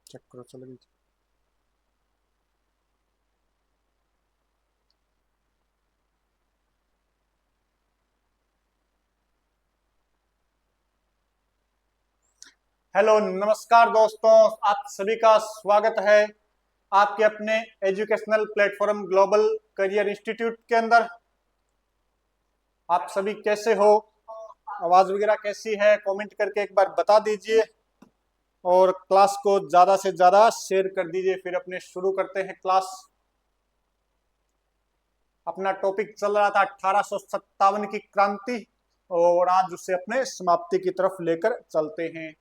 Check करो, चल गई। हेलो, नमस्कार दोस्तों, आप सभी का स्वागत है आपके अपने educational platform global career institute के अंदर। आप सभी कैसे हो? आवाज वगैरह कैसी है? कमेंट करके एक बार बता दीजिए और क्लास को ज्यादा से ज्यादा शेयर कर दीजिए। फिर अपने शुरू करते हैं क्लास। अपना टॉपिक चल रहा था 1857 की क्रांति और आज उसे अपने समाप्ति की तरफ लेकर चलते हैं।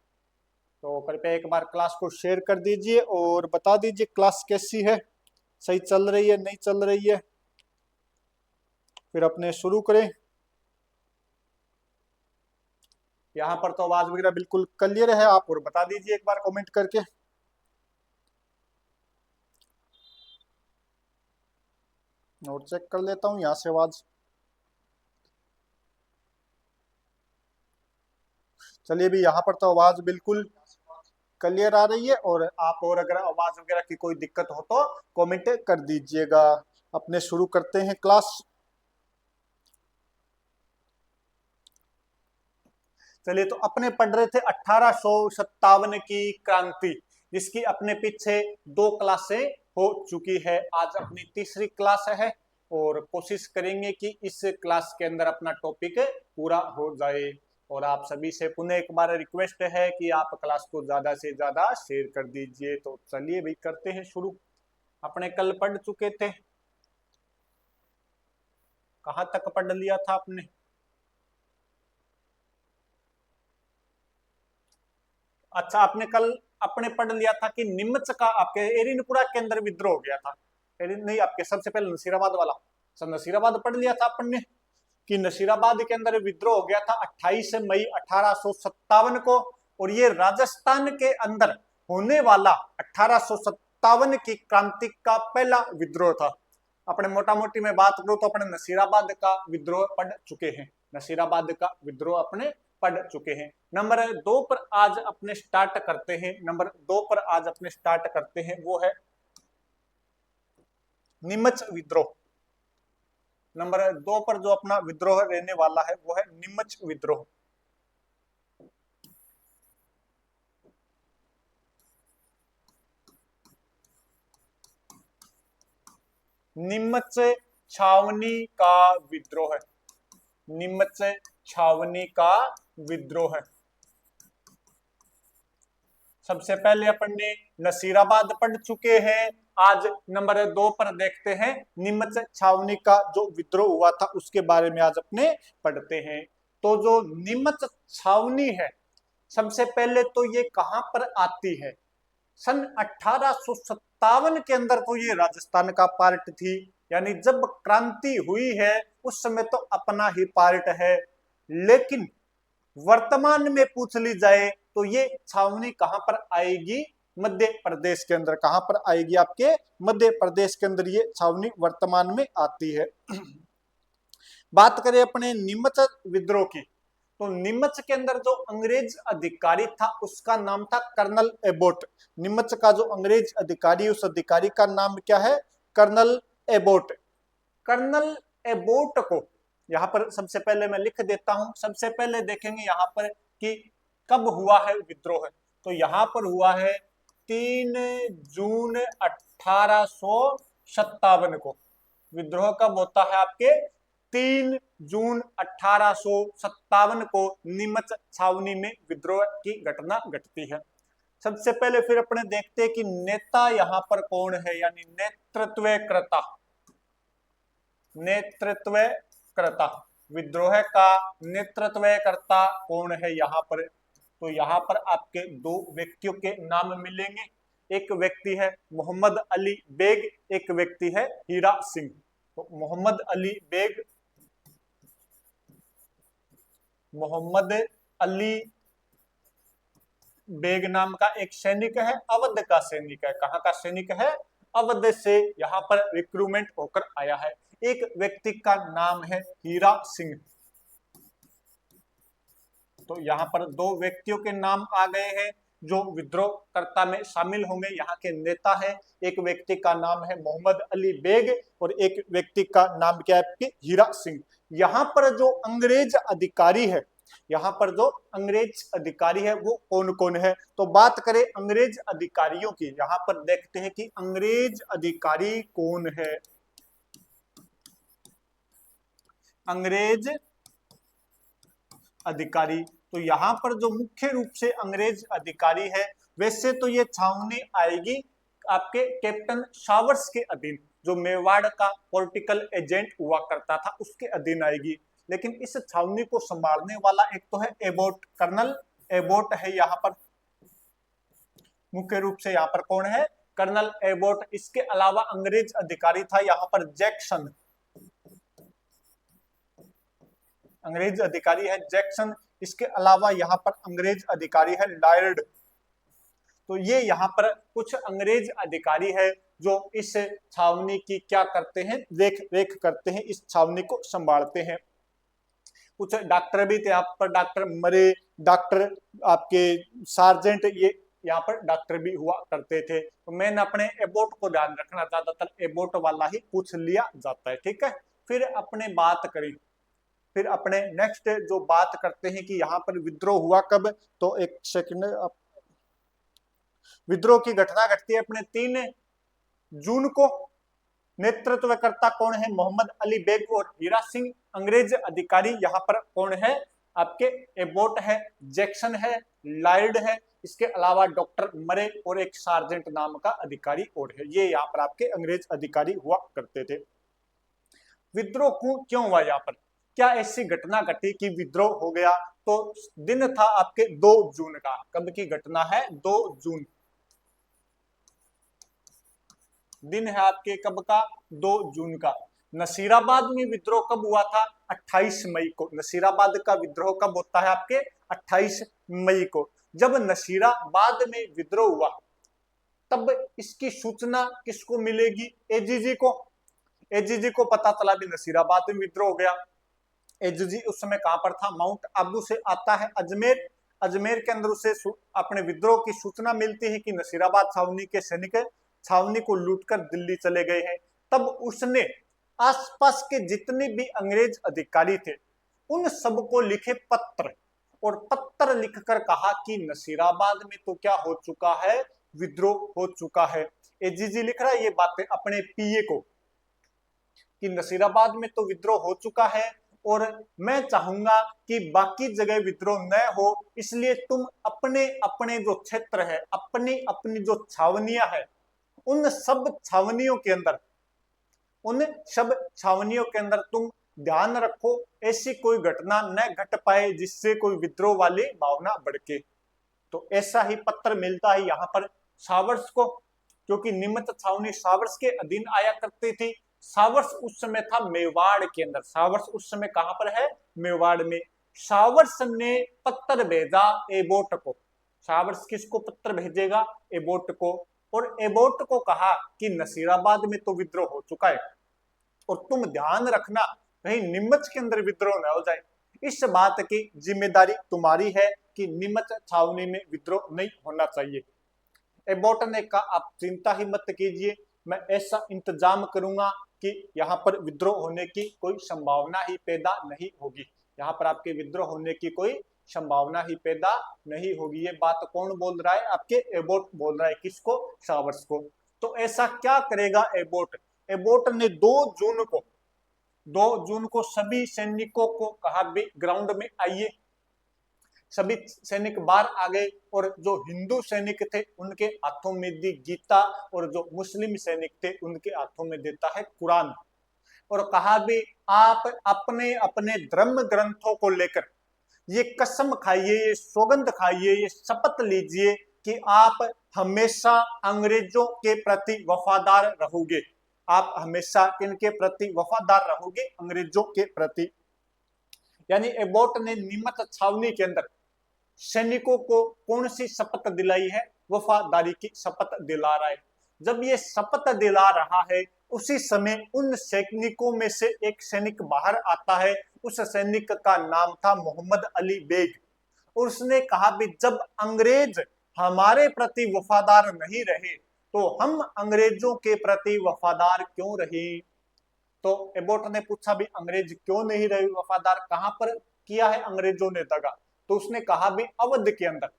तो कृपया एक बार क्लास को शेयर कर दीजिए और बता दीजिए क्लास कैसी है, सही चल रही है नहीं चल रही है, फिर अपने शुरू करें। यहाँ पर तो आवाज वगैरह बिल्कुल क्लियर है, आप और बता दीजिए एक बार कमेंट करके। और चेक कर लेता हूँ यहाँ से आवाज। चलिए भी, यहाँ पर तो आवाज बिल्कुल क्लियर आ रही है। और आप और अगर आवाज वगैरह की कोई दिक्कत हो तो कमेंट कर दीजिएगा। अपने शुरू करते हैं क्लास। चलिए, तो अपने पढ़ रहे थे 1857 की क्रांति, जिसकी अपने पीछे 2 क्लासें हो चुकी है। आज अपनी तीसरी क्लास है और कोशिश करेंगे कि इस क्लास के अंदर अपना टॉपिक पूरा हो जाए। और आप सभी से पुनः एक बार रिक्वेस्ट है कि आप क्लास को ज्यादा से ज्यादा शेयर कर दीजिए। तो चलिए भाई, करते हैं शुरू। अपने कल पढ़ चुके थे, कहाँ तक पढ़ लिया था आपने? अच्छा, आपने कल अपने पढ़ लिया था कि निम्च का आपके एरिनपुरा के अंदर विद्रोह हो गया था। नहीं, आपके सबसे पहले नसीराबाद वाला, सब नसीराबाद पढ़ लिया था अपन ने कि नसीराबाद के अंदर विद्रोह हो गया था 28 मई 1857 को। और ये राजस्थान के अंदर होने वाला 1857 की क्रांति का पहला विद्रोह था। अपने मोटा मोटी में बात करूं तो अपने नसीराबाद का विद्रोह पढ़ चुके हैं। नसीराबाद का विद्रोह अपने पढ़ चुके हैं। नंबर 2 पर आज अपने स्टार्ट करते हैं। नंबर 2 पर आज अपने स्टार्ट करते हैं, वो है नीमच विद्रोह। नंबर 2 पर जो अपना विद्रोह रहने वाला है वो है नीमच विद्रोह। नीमच छावनी का विद्रोह है। नीमच छावनी का विद्रोह है। सबसे पहले अपन ने नसीराबाद पढ़ चुके हैं। आज नंबर 2 पर देखते हैं नीमच छावनी का जो विद्रोह हुआ था उसके बारे में आज अपने पढ़ते हैं। तो जो नीमच छावनी है, सबसे पहले तो ये कहां पर आती है? सन 1857 के अंदर तो ये राजस्थान का पार्ट थी। यानी जब क्रांति हुई है उस समय तो अपना ही पार्ट है। लेकिन वर्तमान में पूछ ली जाए तो ये छावनी कहां पर आएगी? मध्य प्रदेश के अंदर। कहां पर आएगी? आपके मध्य प्रदेश के अंदर ये छावनी वर्तमान में आती है। बात करें अपने नीमच विद्रोह की, तो नीमच के अंदर जो अंग्रेज अधिकारी था उसका नाम था कर्नल एबोट। नीमच का जो अंग्रेज अधिकारी, उस अधिकारी का नाम क्या है? Colonel Abbott. कर्नल एबोट को यहाँ पर सबसे पहले मैं लिख देता हूं। सबसे पहले देखेंगे यहाँ पर कि कब हुआ है विद्रोह। तो यहाँ पर हुआ है 3 जून 1857 को। विद्रोह कब होता है आपके? 3 जून 1857 को नीमच छावनी में विद्रोह की घटना घटती है। सबसे पहले फिर अपने देखते हैं कि नेता यहाँ पर कौन है, यानी नेतृत्वकर्ता। नेतृत्वकर्ता, विद्रोह का नेतृत्वकर्ता कौन है यहाँ पर? तो यहाँ पर आपके 2 व्यक्तियों के नाम मिलेंगे। एक व्यक्ति है मोहम्मद अली बेग, एक व्यक्ति है हीरा सिंह। तो मोहम्मद अली बेग, मोहम्मद अली बेग नाम का एक सैनिक है, अवध का सैनिक है। कहाँ का सैनिक है? अवध से यहाँ पर रिक्रूटमेंट होकर आया है। एक व्यक्ति का नाम है हीरा सिंह। तो यहाँ पर 2 व्यक्तियों के नाम आ गए हैं जो विद्रोहकर्ता में शामिल होंगे, यहाँ के नेता है। एक व्यक्ति का नाम है मोहम्मद अली बेग और एक व्यक्ति का नाम क्या है आपके हीरा सिंह। यहाँ पर जो अंग्रेज अधिकारी है, यहाँ पर जो अंग्रेज अधिकारी है वो कौन कौन है, तो बात करें अंग्रेज अधिकारियों की, यहाँ पर देखते हैं कि अंग्रेज अधिकारी कौन है। अंग्रेज अधिकारी, तो यहाँ पर जो मुख्य रूप से अंग्रेज अधिकारी है, वैसे तो ये छावनी आएगी आपके कैप्टन शावर्स के अधीन, जो मेवाड़ का पॉलिटिकल एजेंट हुआ करता था उसके अधीन आएगी। लेकिन इस छावनी को संभालने वाला एक तो है एबोट, कर्नल एबोट है यहाँ पर, मुख्य रूप से यहाँ पर कौन है, कर्नल एबोट। इसके अलावा अंग्रेज अधिकारी था यहाँ पर जैक्सन, अंग्रेज अधिकारी है जैक्सन। इसके अलावा यहाँ पर अंग्रेज अधिकारी है लायर्ड। तो ये यहाँ पर कुछ अंग्रेज अधिकारी है जो इस छावनी की क्या करते हैं, देख रेख करते हैं, इस छावनी को संभालते हैं। कुछ डॉक्टर भी थे यहाँ पर, डॉक्टर मरे, डॉक्टर आपके सार्जेंट, ये यहाँ पर डॉक्टर भी हुआ करते थे। तो मैंने अपने एबोट को ध्यान रखना, ज्यादातर एबोट वाला ही पूछ लिया जाता है, ठीक है। फिर अपने बात करें, फिर अपने नेक्स्ट जो बात करते हैं कि यहाँ पर विद्रोह हुआ कब, तो एक सेकंड, विद्रोह की घटना घटती है अपने 3 जून को। नेतृत्वकर्ता कौन है, मोहम्मद अली बेग और हीरा सिंह। अंग्रेज अधिकारी यहाँ पर कौन है, आपके एबोट है, जैक्सन है, लायर्ड है, इसके अलावा डॉक्टर मरे और एक सार्जेंट नाम का अधिकारी और है। ये यहाँ पर आपके अंग्रेज अधिकारी हुआ करते थे। विद्रोह क्यों हुआ यहाँ पर, क्या ऐसी घटना घटी कि विद्रोह हो गया, तो दिन था आपके 2 जून का। कब की घटना है, 2 जून दिन है आपके, कब का, 2 जून का। नसीराबाद में विद्रोह कब हुआ था, 28 मई को। नसीराबाद का विद्रोह कब होता है आपके, 28 मई को। जब नसीराबाद में विद्रोह हुआ तब इसकी सूचना किसको मिलेगी, एजीजी को। एजीजी को पता चला भी नसीराबाद में विद्रोह हो गया। एजीजी उस समय कहां पर था, माउंट आबू से आता है अजमेर। अजमेर के अंदर उसे अपने विद्रोह की सूचना मिलती है कि नसीराबाद छावनी के सैनिक छावनी को लूटकर दिल्ली चले गए हैं। तब उसने आसपास के जितने भी अंग्रेज अधिकारी थे उन सबको लिखे पत्र, और पत्र लिखकर कहा कि नसीराबाद में तो क्या हो चुका है, विद्रोह हो चुका है। एजीजी लिख रहा है ये बातें अपने पीए को कि नसीराबाद में तो विद्रोह हो चुका है और मैं चाहूंगा कि बाकी जगह विद्रोह न हो, इसलिए तुम अपने अपने जो क्षेत्र है, अपनी अपनी जो छावनियां है, उन सब छावनियों के अंदर, उन सब छावनियों के अंदर तुम ध्यान रखो ऐसी कोई घटना न घट पाए जिससे कोई विद्रोह वाली भावना भड़के। तो ऐसा ही पत्र मिलता है यहाँ पर सावर्स को, क्योंकि निमित्त छावनी सावर्स के अधीन आया करती थी। सावर्स उस समय था मेवाड़ के अंदर। सावर्स उस समय कहां पर है, मेवाड़ में। सावर्स ने पत्र भेजा एबोट को। सावर्स किसको पत्र भेजेगा, एबोट को, और एबोट को कहा कि नसीराबाद में तो विद्रोह हो चुका है और तुम ध्यान रखना कहीं नीमच के अंदर विद्रोह न हो जाए। इस बात की जिम्मेदारी तुम्हारी है कि नीमच छावनी में विद्रोह नहीं होना चाहिए। एबोट ने कहा आप चिंता ही मत कीजिए, मैं ऐसा इंतजाम करूंगा कि यहाँ पर विद्रोह होने की कोई संभावना ही पैदा नहीं होगी। यहाँ पर आपके विद्रोह होने की कोई संभावना ही पैदा नहीं होगी। ये बात कौन बोल रहा है, आपके एबोट बोल रहा है। किसको, सावर्स को। तो ऐसा क्या करेगा एबोट, एबोट ने 2 जून को सभी सैनिकों को कहा भी ग्राउंड में आइए। सभी सैनिक बाहर आ गए और जो हिंदू सैनिक थे उनके हाथों में दी गीता और जो मुस्लिम सैनिक थे उनके हाथों में देता है कुरान, और कहा भी आप अपने अपने धर्म ग्रंथों को लेकर ये कसम खाइए, ये सौगंध खाइए, ये शपथ लीजिए कि आप हमेशा अंग्रेजों के प्रति वफादार रहोगे। आप हमेशा किनके प्रति वफादार रहोगे, अंग्रेजों के प्रति। यानी एबोट ने नीमच छावनी के अंदर सैनिकों को कौन सी शपथ दिलाई है, वफादारी की शपथ दिला रहा है। जब ये शपथ दिला रहा है उसी समय उन सैनिकों में से एक सैनिक बाहर आता है। उस सैनिक का नाम था मोहम्मद अली बेग, और उसने कहा भी जब अंग्रेज हमारे प्रति वफादार नहीं रहे तो हम अंग्रेजों के प्रति वफादार क्यों रहे। तो एबोट ने पूछा भी अंग्रेज क्यों नहीं रहे वफादार, कहां पर किया है अंग्रेजों ने दगा। तो उसने कहा भी अवध के अंदर।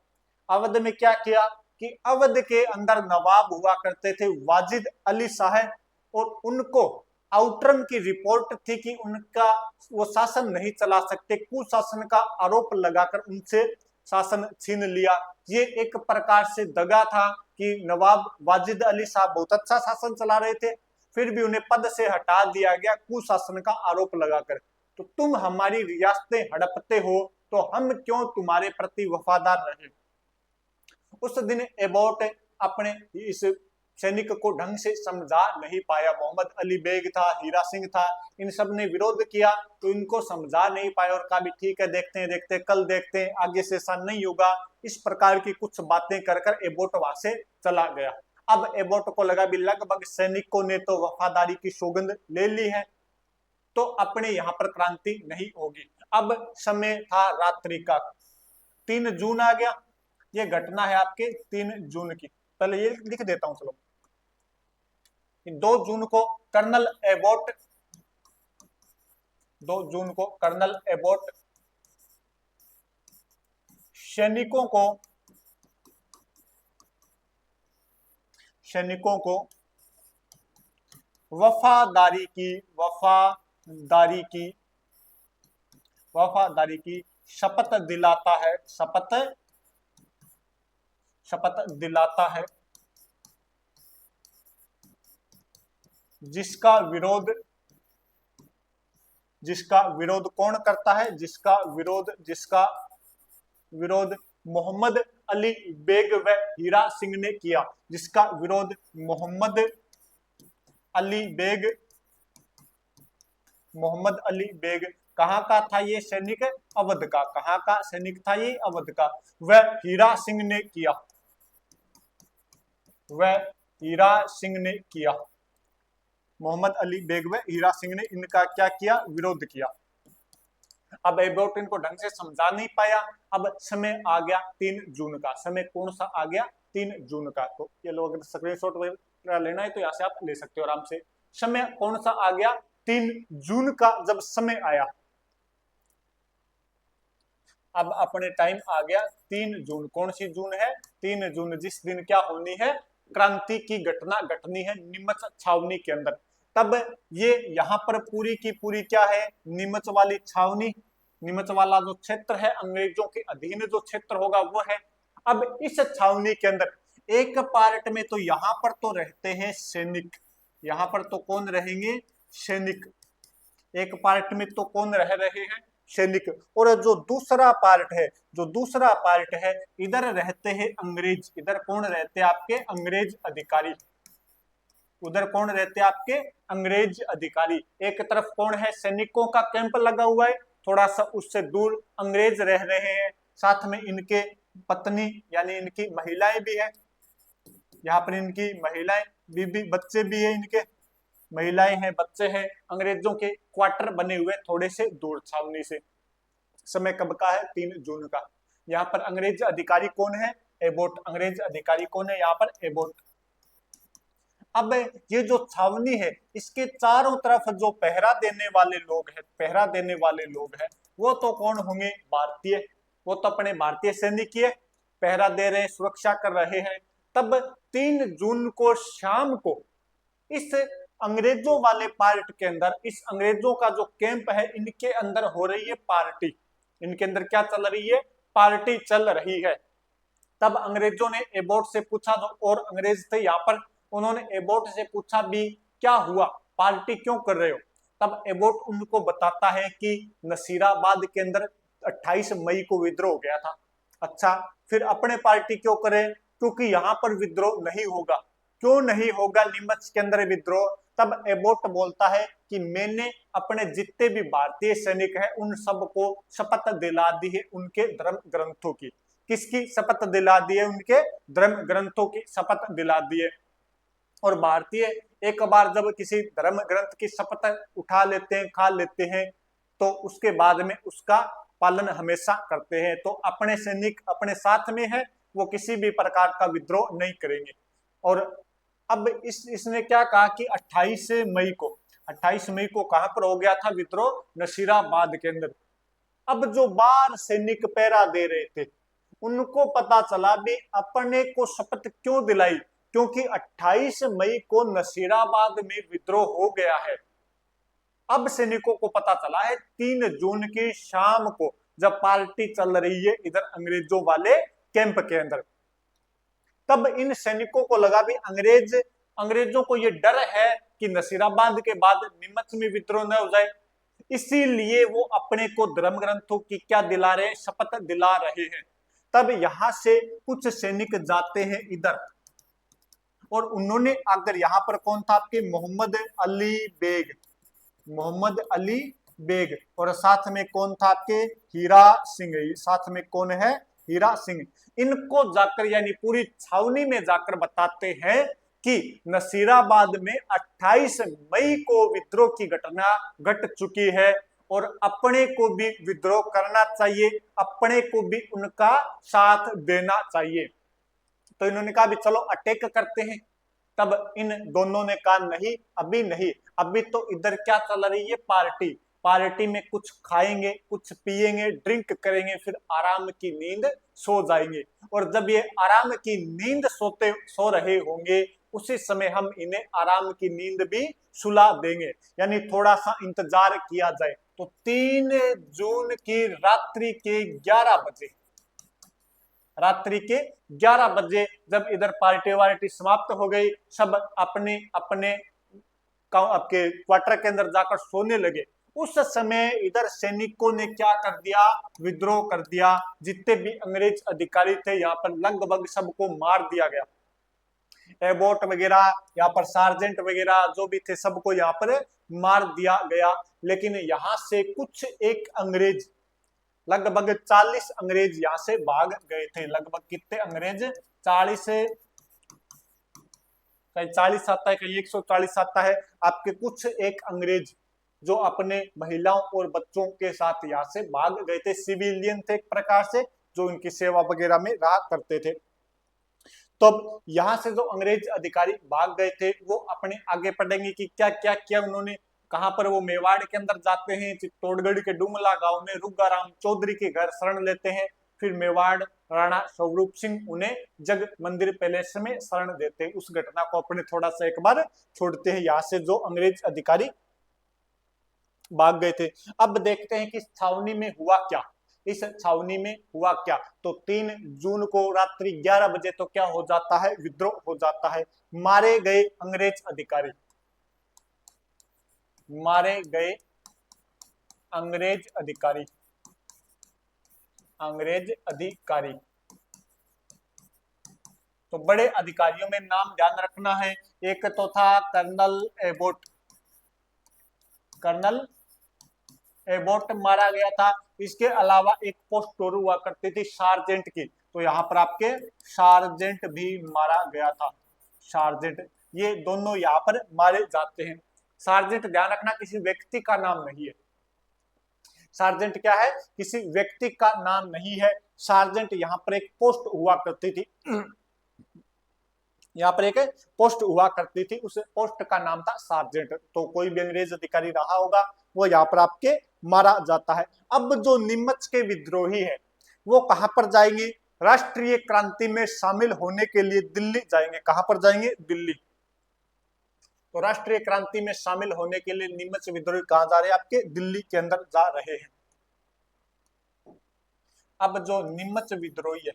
अवध में क्या किया कि अवध के अंदर नवाब हुआ करते थे वाजिद अली साहब, और उनको आउटरम की रिपोर्ट थी कि उनका वो शासन नहीं चला सकते, कुशासन का आरोप लगाकर उनसे शासन छीन लिया। ये एक प्रकार से दगा था कि नवाब वाजिद अली साहब बहुत अच्छा शासन चला रहे थे, फिर भी उन्हें पद से हटा दिया गया कुशासन का आरोप लगाकर। तो तुम हमारी रियासतें हड़पते हो तो हम क्यों तुम्हारे प्रति वफादार रहे। उस दिन एबोट अपने इस सैनिक को ढंग से समझा नहीं पाया। मोहम्मद अली बेग था, हीरा सिंह था, इन सब ने विरोध किया तो इनको समझा नहीं पाया और कहा भी ठीक है देखते हैं देखते हैं, कल देखते हैं, आगे से ऐसा नहीं होगा। इस प्रकार की कुछ बातें कर कर एबोट वहां से चला गया। अब एबोट को लगा भी लगभग सैनिकों ने तो वफादारी की सौगंध ले ली है, तो अपने यहाँ पर क्रांति नहीं होगी। अब समय था रात्रि का, 3 जून आ गया। ये घटना है आपके 3 जून की। पहले ये लिख देता हूं चलो। 2 जून को कर्नल एबोट 2 जून को कर्नल एबोट सैनिकों को वफादारी की शपथ दिलाता है, जिसका विरोध कौन करता है, जिसका विरोध मोहम्मद अली बेग व हीरा सिंह ने किया, जिसका विरोध मोहम्मद अली बेग कहाँ का था ये सैनिक, अवध का। कहाँ का सैनिक था ये, अवध का। वह हीरा सिंह ने किया, मोहम्मद अली बेग व हीरा सिंह ने इनका क्या किया, विरोध किया। अब एबोट इनको ढंग से समझा नहीं पाया। अब समय आ गया 3 जून का। समय कौन सा आ गया, 3 जून का। तो ये लोग अगर स्क्रीनशॉट लेना है तो यहाँ से आप ले सकते हो आराम से। समय कौन सा आ गया, 3 जून का जब समय आया। अब अपने टाइम आ गया 3 जून। कौन सी जून है, 3 जून, जिस दिन क्या होनी है, क्रांति की घटना घटनी है नीमच छावनी के अंदर। तब ये यहाँ पर पूरी की पूरी क्या है, नीमच वाली छावनी, नीमच वाला जो क्षेत्र है अंग्रेजों के अधीन जो क्षेत्र होगा वो है। अब इस छावनी के अंदर एक पार्ट में तो यहाँ पर तो रहते हैं सैनिक, यहाँ पर तो कौन रहेंगे, सैनिक। एक पार्ट में तो कौन रह रहे हैं, सैनिक। और जो दूसरा पार्ट है इधर रहते हैं अंग्रेज। इधर कौन रहते हैं आपके, अंग्रेज अधिकारी। उधर कौन रहते हैं आपके, अंग्रेज अधिकारी। एक तरफ कौन है, सैनिकों का कैंप लगा हुआ है, थोड़ा सा उससे दूर अंग्रेज रह रहे हैं, साथ में इनके पत्नी यानी इनकी महिलाएं भी है। यहाँ पर इनकी महिलाएं, बीबी, बच्चे भी है, इनके महिलाएं हैं, बच्चे हैं। अंग्रेजों के क्वार्टर बने हुए थोड़े से दूर छावनी से। समय कब का है, 3 जून का। यहाँ पर अंग्रेज अधिकारी कौन है, एबोट। अंग्रेज अधिकारी कौन है यहाँ पर, एबोट। अब ये जो छावनी है इसके चारों तरफ जो पहरा देने वाले लोग हैं वो तो कौन होंगे, भारतीय। वो तो अपने भारतीय सैनिक ही पहरा दे रहे हैं, सुरक्षा कर रहे हैं। तब 3 जून को शाम को इस अंग्रेजों वाले पार्ट के अंदर, इस अंग्रेजों का जो कैंप है इनके अंदर हो रही है पार्टी। इनके अंदर क्या चल रही है, पार्टी चल रही है। तब अंग्रेजों ने एबोट से पूछा, जो और अंग्रेज थे यहाँ पर, उन्होंने एबोट से पूछा भी क्या हुआ, पार्टी क्यों कर रहे हो। तब एबोट उनको बताता है कि नसीराबाद के अंदर 28 मई को विद्रोह हो गया था। अच्छा, फिर अपने पार्टी क्यों करें, क्योंकि यहाँ पर विद्रोह नहीं होगा। क्यों नहीं होगा नीमच के अंदर विद्रोह। तब एबोट बोलता है कि मैंने अपने जितने भी भारतीय सैनिक हैं उन सबको शपथ दिला दी है उनके धर्म ग्रंथों की। किसकी शपथ दिला दी है, उनके धर्म ग्रंथों की शपथ दिला दी है। और भारतीय एक बार जब किसी धर्म ग्रंथ की शपथ उठा लेते हैं, खा लेते हैं, तो उसके बाद में उसका पालन हमेशा करते हैं। तो अपने सैनिक अपने साथ में है, वो किसी भी प्रकार का विद्रोह नहीं करेंगे। और अब इसने क्या कहा कि 28 मई को कहां पर हो गया था विद्रोह? नसीराबाद के अंदर। अब जो बाहर सैनिक पहरा दे रहे थे उनको पता चला भी अपने को शपथ क्यों दिलाई, क्योंकि 28 मई को नसीराबाद में विद्रोह हो गया है। अब सैनिकों को पता चला है 3 जून की शाम को जब पार्टी चल रही है इधर अंग्रेजों वाले कैंप के अंदर, तब इन सैनिकों को लगा भी अंग्रेजों को ये डर है कि नसीराबाद के बाद नीमच में विद्रोह न हो जाए, इसीलिए वो अपने को धर्म ग्रंथों की क्या दिला रहे हैं? शपथ दिला रहे हैं। तब यहां से कुछ सैनिक जाते हैं इधर, और उन्होंने अगर यहां पर कौन था आपके? मोहम्मद अली बेग, और साथ में कौन था आपके? हीरा सिंह। साथ में कौन है? हीरा सिंह। इनको जाकर यानी पूरी छावनी में जाकर बताते हैं कि नसीराबाद में 28 मई को विद्रोह की घटना घट चुकी है और अपने को भी विद्रोह करना चाहिए, अपने को भी उनका साथ देना चाहिए। तो इन्होंने कहा भी चलो अटैक करते हैं। तब इन दोनों ने कहा नहीं, अभी नहीं, अभी तो इधर क्या चल रही है? पार्टी में कुछ खाएंगे, कुछ पिएंगे, ड्रिंक करेंगे, फिर आराम की नींद सो जाएंगे, और जब ये आराम की नींद सो रहे होंगे उसी समय हम इन्हें आराम की नींद भी सुला देंगे, यानी थोड़ा सा इंतजार किया जाए। तो 3 जून की रात्रि के 11 बजे जब इधर पार्टी समाप्त हो गई, सब अपने अपने आपके क्वार्टर के अंदर जाकर सोने लगे, उस समय इधर सैनिकों ने क्या कर दिया? विद्रोह कर दिया। जितने भी अंग्रेज अधिकारी थे यहाँ पर लगभग सबको मार दिया गया। एबोट वगैरह, यहाँ पर सार्जेंट वगैरह जो भी थे सबको यहाँ पर मार दिया गया। लेकिन यहाँ से कुछ एक अंग्रेज, लगभग 40 अंग्रेज यहाँ से भाग गए थे। लगभग कितने अंग्रेज? 40 आता है, कहीं 140 आता है। आपके कुछ एक अंग्रेज जो अपने महिलाओं और बच्चों के साथ यहाँ से भाग गए थे, सिविलियन थे एक प्रकार से, जो इनकी सेवा वगैरह में रहा करते थे। तो यहाँ से जो अंग्रेज अधिकारी भाग गए थे वो अपने आगे पढ़ेंगे कि क्या क्या किया उन्होंने। कहां पर? वो मेवाड़ के अंदर जाते हैं, चित्तौड़गढ़ के डुमला गांव में रुगाराम चौधरी के घर शरण लेते हैं। फिर मेवाड़ राणा स्वरूप सिंह उन्हें जग मंदिर पैलेस में शरण देते हैं। उस घटना को अपने थोड़ा सा एक बार छोड़ते हैं, यहाँ से जो अंग्रेज अधिकारी भाग गए थे। अब देखते हैं कि छावनी में हुआ क्या। इस छावनी में हुआ क्या? तो 3 जून को रात्रि 11 बजे तो क्या हो जाता है? विद्रोह हो जाता है। मारे गए अंग्रेज अधिकारी, अंग्रेज अधिकारी। तो बड़े अधिकारियों में नाम ध्यान रखना है। एक तो था कर्नल एबोट मारा गया था। इसके अलावा एक पोस्ट और हुआ करती थी सार्जेंट की, तो यहाँ पर आपके सार्जेंट भी मारा गया था। सार्जेंट, ये दोनों यहाँ पर मारे जाते हैं। सार्जेंट ध्यान रखना किसी व्यक्ति का नाम नहीं है। सार्जेंट क्या है? किसी व्यक्ति का नाम नहीं है। सार्जेंट यहाँ पर एक पोस्ट हुआ करती थी, यहाँ पर एक पोस्ट हुआ करती थी, उस पोस्ट का नाम था सार्जेंट। तो कोई भी अंग्रेज अधिकारी रहा होगा वो यहाँ पर आपके मारा जाता है। अब जो नीमच के विद्रोही है वो कहां पर जाएंगे? राष्ट्रीय क्रांति में शामिल होने के लिए दिल्ली जाएंगे। कहां पर जाएंगे? दिल्ली। तो राष्ट्रीय क्रांति में शामिल होने के लिए नीमच विद्रोही कहां जा रहे हैं? आपके दिल्ली के अंदर जा रहे हैं। अब जो नीमच विद्रोही है,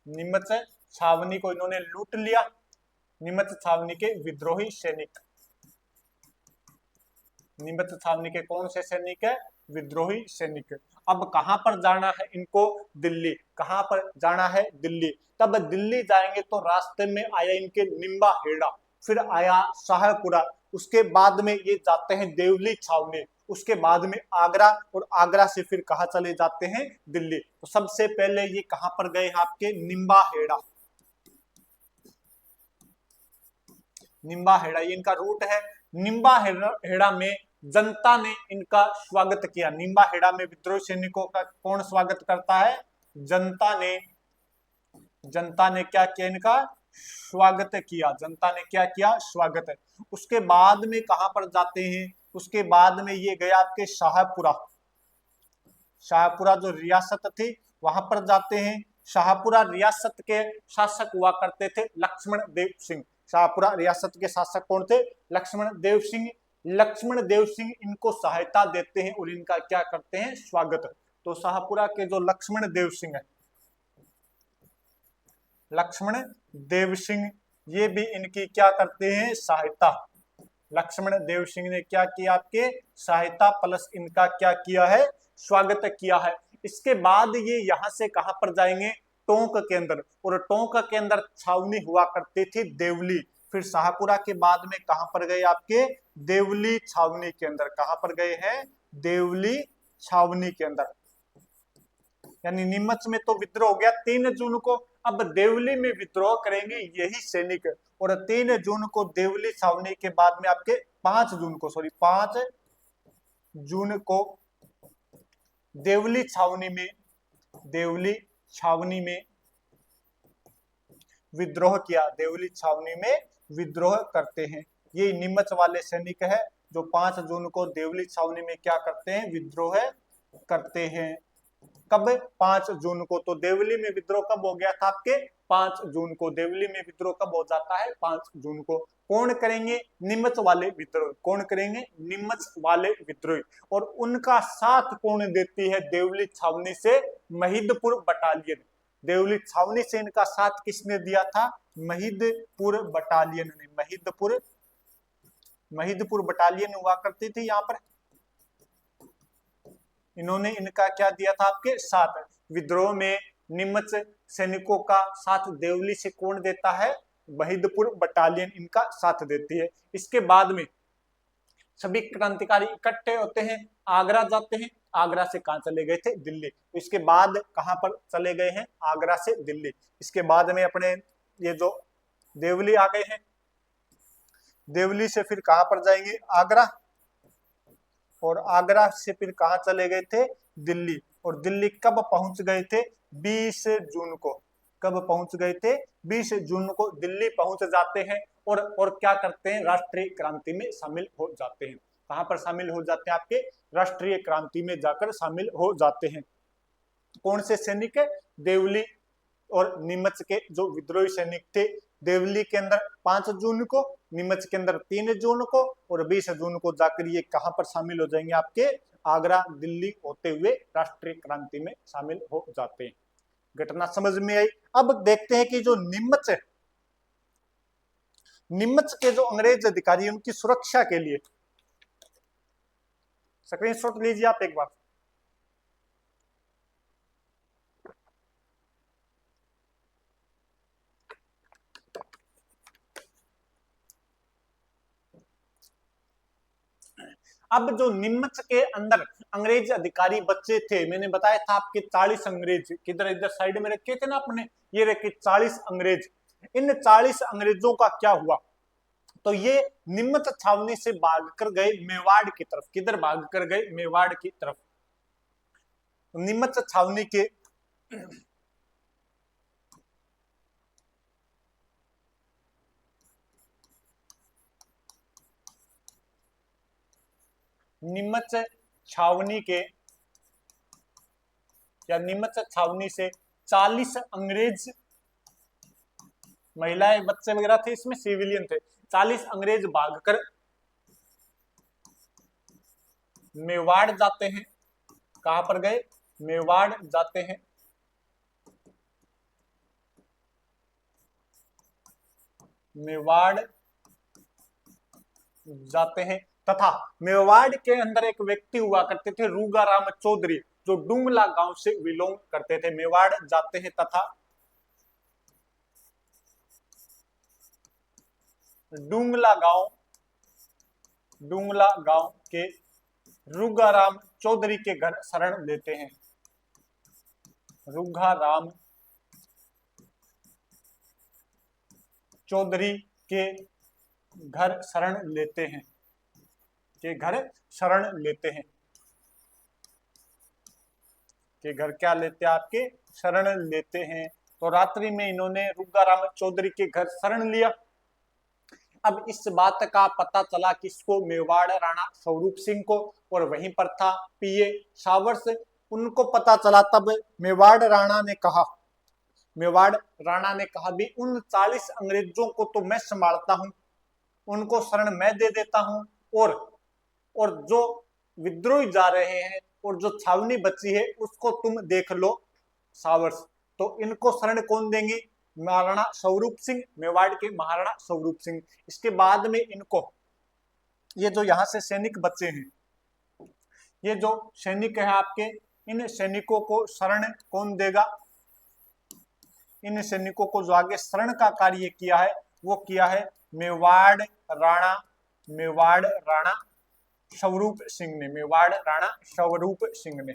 नीमच छावनी को इन्होंने लूट लिया। नीमच छावनी के विद्रोही सैनिक, नीमच छावनी के कौन से सैनिक है? विद्रोही सैनिक। अब कहां पर जाना है इनको? दिल्ली। कहां पर जाना है? दिल्ली। तब दिल्ली जाएंगे तो रास्ते में आया इनके निम्बा हेड़ा, फिर आया शाहपुरा, उसके बाद में ये जाते हैं देवली छावनी, उसके बाद में आगरा, और आगरा से फिर कहा चले जाते हैं? दिल्ली। तो सबसे पहले ये कहां पर गए? आपके निम्बा हेड़ा। निम्बा हेड़ा ये इनका रूट है। निम्बा हेड़ा में जनता ने इनका स्वागत किया। निम्बा हेड़ा में विद्रोही सैनिकों का कौन स्वागत करता है? जनता ने क्या किया, इनका स्वागत किया, जनता ने क्या किया, स्वागत। उसके बाद में कहां पर जाते हैं, उसके बाद में ये गया आपके शाहपुरा, शाहपुरा जो रियासत थी वहां पर जाते हैं। शाहपुरा रियासत के शासक हुआ करते थे लक्ष्मण देव सिंह। शाहपुरा रियासत के शासक कौन थे, लक्ष्मण देव सिंह। लक्ष्मण देव सिंह इनको सहायता देते हैं और इनका क्या करते हैं, स्वागत। तो शाहपुरा के जो लक्ष्मण देव सिंह है, लक्ष्मण देव सिंह, ये भी इनकी क्या करते हैं, सहायता। लक्ष्मण देव सिंह ने क्या किया, आपके सहायता प्लस इनका क्या किया है, स्वागत किया है। इसके बाद ये यहां से कहां पर जाएंगे, टोंक के अंदर, और टोंक के अंदर छावनी हुआ करती थी देवली। फिर शाहपुरा के बाद में कहां पर गए, आपके देवली छावनी के अंदर। कहां पर गए हैं, देवली छावनी के अंदर। यानी नीमच में तो विद्रोह हो गया 3 जून को, अब देवली में विद्रोह करेंगे यही सैनिक। और 3 जून को देवली छावनी के बाद में आपके 5 जून को, सॉरी 5 जून को देवली छावनी में विद्रोह किया, देवली छावनी में विद्रोह करते हैं। ये नीमच वाले सैनिक है जो 5 जून को देवली छावनी में क्या करते हैं, विद्रोह करते हैं। कब, 5 जून को। तो देवली में विद्रोह कब हो गया था, आपके 5 जून को। देवली में विद्रोह कब हो जाता है, 5 जून को। कौन करेंगे, नीमच वाले विद्रोह। कौन करेंगे, नीमच वाले विद्रोही। और उनका साथ कौन देती है, देवली छावनी से महिदपुर बटालियन। देवली छावनी से इनका साथ किसने दिया था, महिदपुर बटालियन ने। महिदपुर बटालियन हुआ करती थी यहाँ पर, इन्होंने इनका क्या दिया था, आपके साथ। विद्रोह में नीमच सैनिकों का साथ देवली से कौन देता है, महिदपुर बटालियन इनका साथ देती है। इसके बाद में सभी क्रांतिकारी इकट्ठे होते हैं, आगरा जाते हैं। आगरा से कहां चले गए थे, दिल्ली। इसके बाद कहां पर चले गए हैं, आगरा से दिल्ली। इसके बाद में अपने ये जो देवली आ गए हैं, देवली से फिर कहां पर जाएंगे, आगरा। और आगरा से फिर कहां चले गए थे, दिल्ली। और दिल्ली कब पहुंच गए थे, 20 जून को। कब पहुंच गए थे, 20 जून को दिल्ली पहुंच जाते हैं। और क्या करते हैं, राष्ट्रीय क्रांति में शामिल हो जाते हैं। कहां पर शामिल हो जाते हैं, आपके राष्ट्रीय क्रांति में जाकर शामिल हो जाते हैं। कौन से सैनिक, देवली और नीमच के जो विद्रोही सैनिक थे। देवली के अंदर 5 जून को, नीमच के अंदर 3 जून को, और 20 जून को जाकर ये कहां पर शामिल हो जाएंगे, आपके आगरा दिल्ली होते हुए राष्ट्रीय क्रांति में शामिल हो जाते हैं। घटना समझ में आई। अब देखते हैं कि जो नीमच के जो अंग्रेज अधिकारी उनकी सुरक्षा के लिए, स्क्रीनशॉट लीजिए आप एक बार। अब जो नीमच के अंदर अंग्रेज अधिकारी बच्चे थे, मैंने बताया था आपके 40 अंग्रेज, किधर इधर साइड में रखे थे ना अपने, ये रखे 40 अंग्रेज। इन 40 अंग्रेजों का क्या हुआ, तो ये नीमच छावनी से भागकर गए मेवाड़ की तरफ। किधर भागकर गए, मेवाड़ की तरफ। नीमच छावनी के नीमच छावनी के या नीमच छावनी से 40 अंग्रेज, महिलाएं बच्चे वगैरह थे, इसमें सिविलियन थे। 40 अंग्रेज भागकर मेवाड़ जाते हैं। कहां पर गए, मेवाड़ जाते हैं। मेवाड़ जाते हैं तथा मेवाड़ के अंदर एक व्यक्ति हुआ करते थे रूगाराम चौधरी, जो डुंगला गांव से बिलोंग करते थे। मेवाड़ जाते हैं तथा डुंगला गांव के रूगाराम चौधरी के घर शरण लेते हैं। रूगाराम चौधरी के घर शरण लेते हैं, के घर शरण लेते हैं, के घर क्या लेते हैं, आपके शरण लेते हैं। तो रात्रि में इन्होंने रुगाराम चौधरी के घर शरण लिया। अब इस बात का पता चला किसको, मेवाड़ राणा स्वरूप सिंह को, और वहीं पर था पीए सावर्स, उनको पता चला। तब मेवाड़ राणा ने कहा भी उन 40 अंग्रेजों को तो मैं संभालता हूं, उनको शरण मैं दे देता हूं, और जो विद्रोही जा रहे हैं और जो छावनी बची है उसको तुम देख लो सावर्स। तो इनको शरण कौन देंगे, महाराणा स्वरूप सिंह, मेवाड़ के महाराणा स्वरूप सिंह। इसके बाद में इनको, ये जो यहाँ से सैनिक बचे हैं, ये जो सैनिक है आपके, इन सैनिकों को शरण कौन देगा, इन सैनिकों को जो आगे शरण का कार्य किया है वो किया है मेवाड़ राणा स्वरूप सिंह ने, मेवाड़ राणा स्वरूप सिंह ने,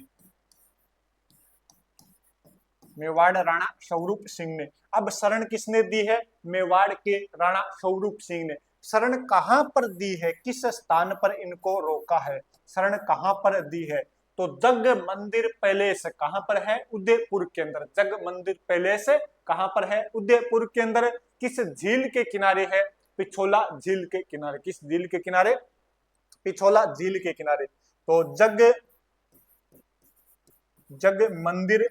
मेवाड़ राणा स्वरूप सिंह ने। अब शरण किसने दी है, मेवाड़ के राणा स्वरूप सिंह ने। शरण कहां पर दी है, किस स्थान पर इनको रोका है, शरण कहां पर दी है, तो जग मंदिर पैलेस कहां पर है, उदयपुर के अंदर। जग मंदिर पैलेस कहां पर है, उदयपुर के अंदर। किस झील के किनारे है, पिछोला झील के किनारे। किस झील के किनारे, पिछोला झील के किनारे। तो जग मंदिर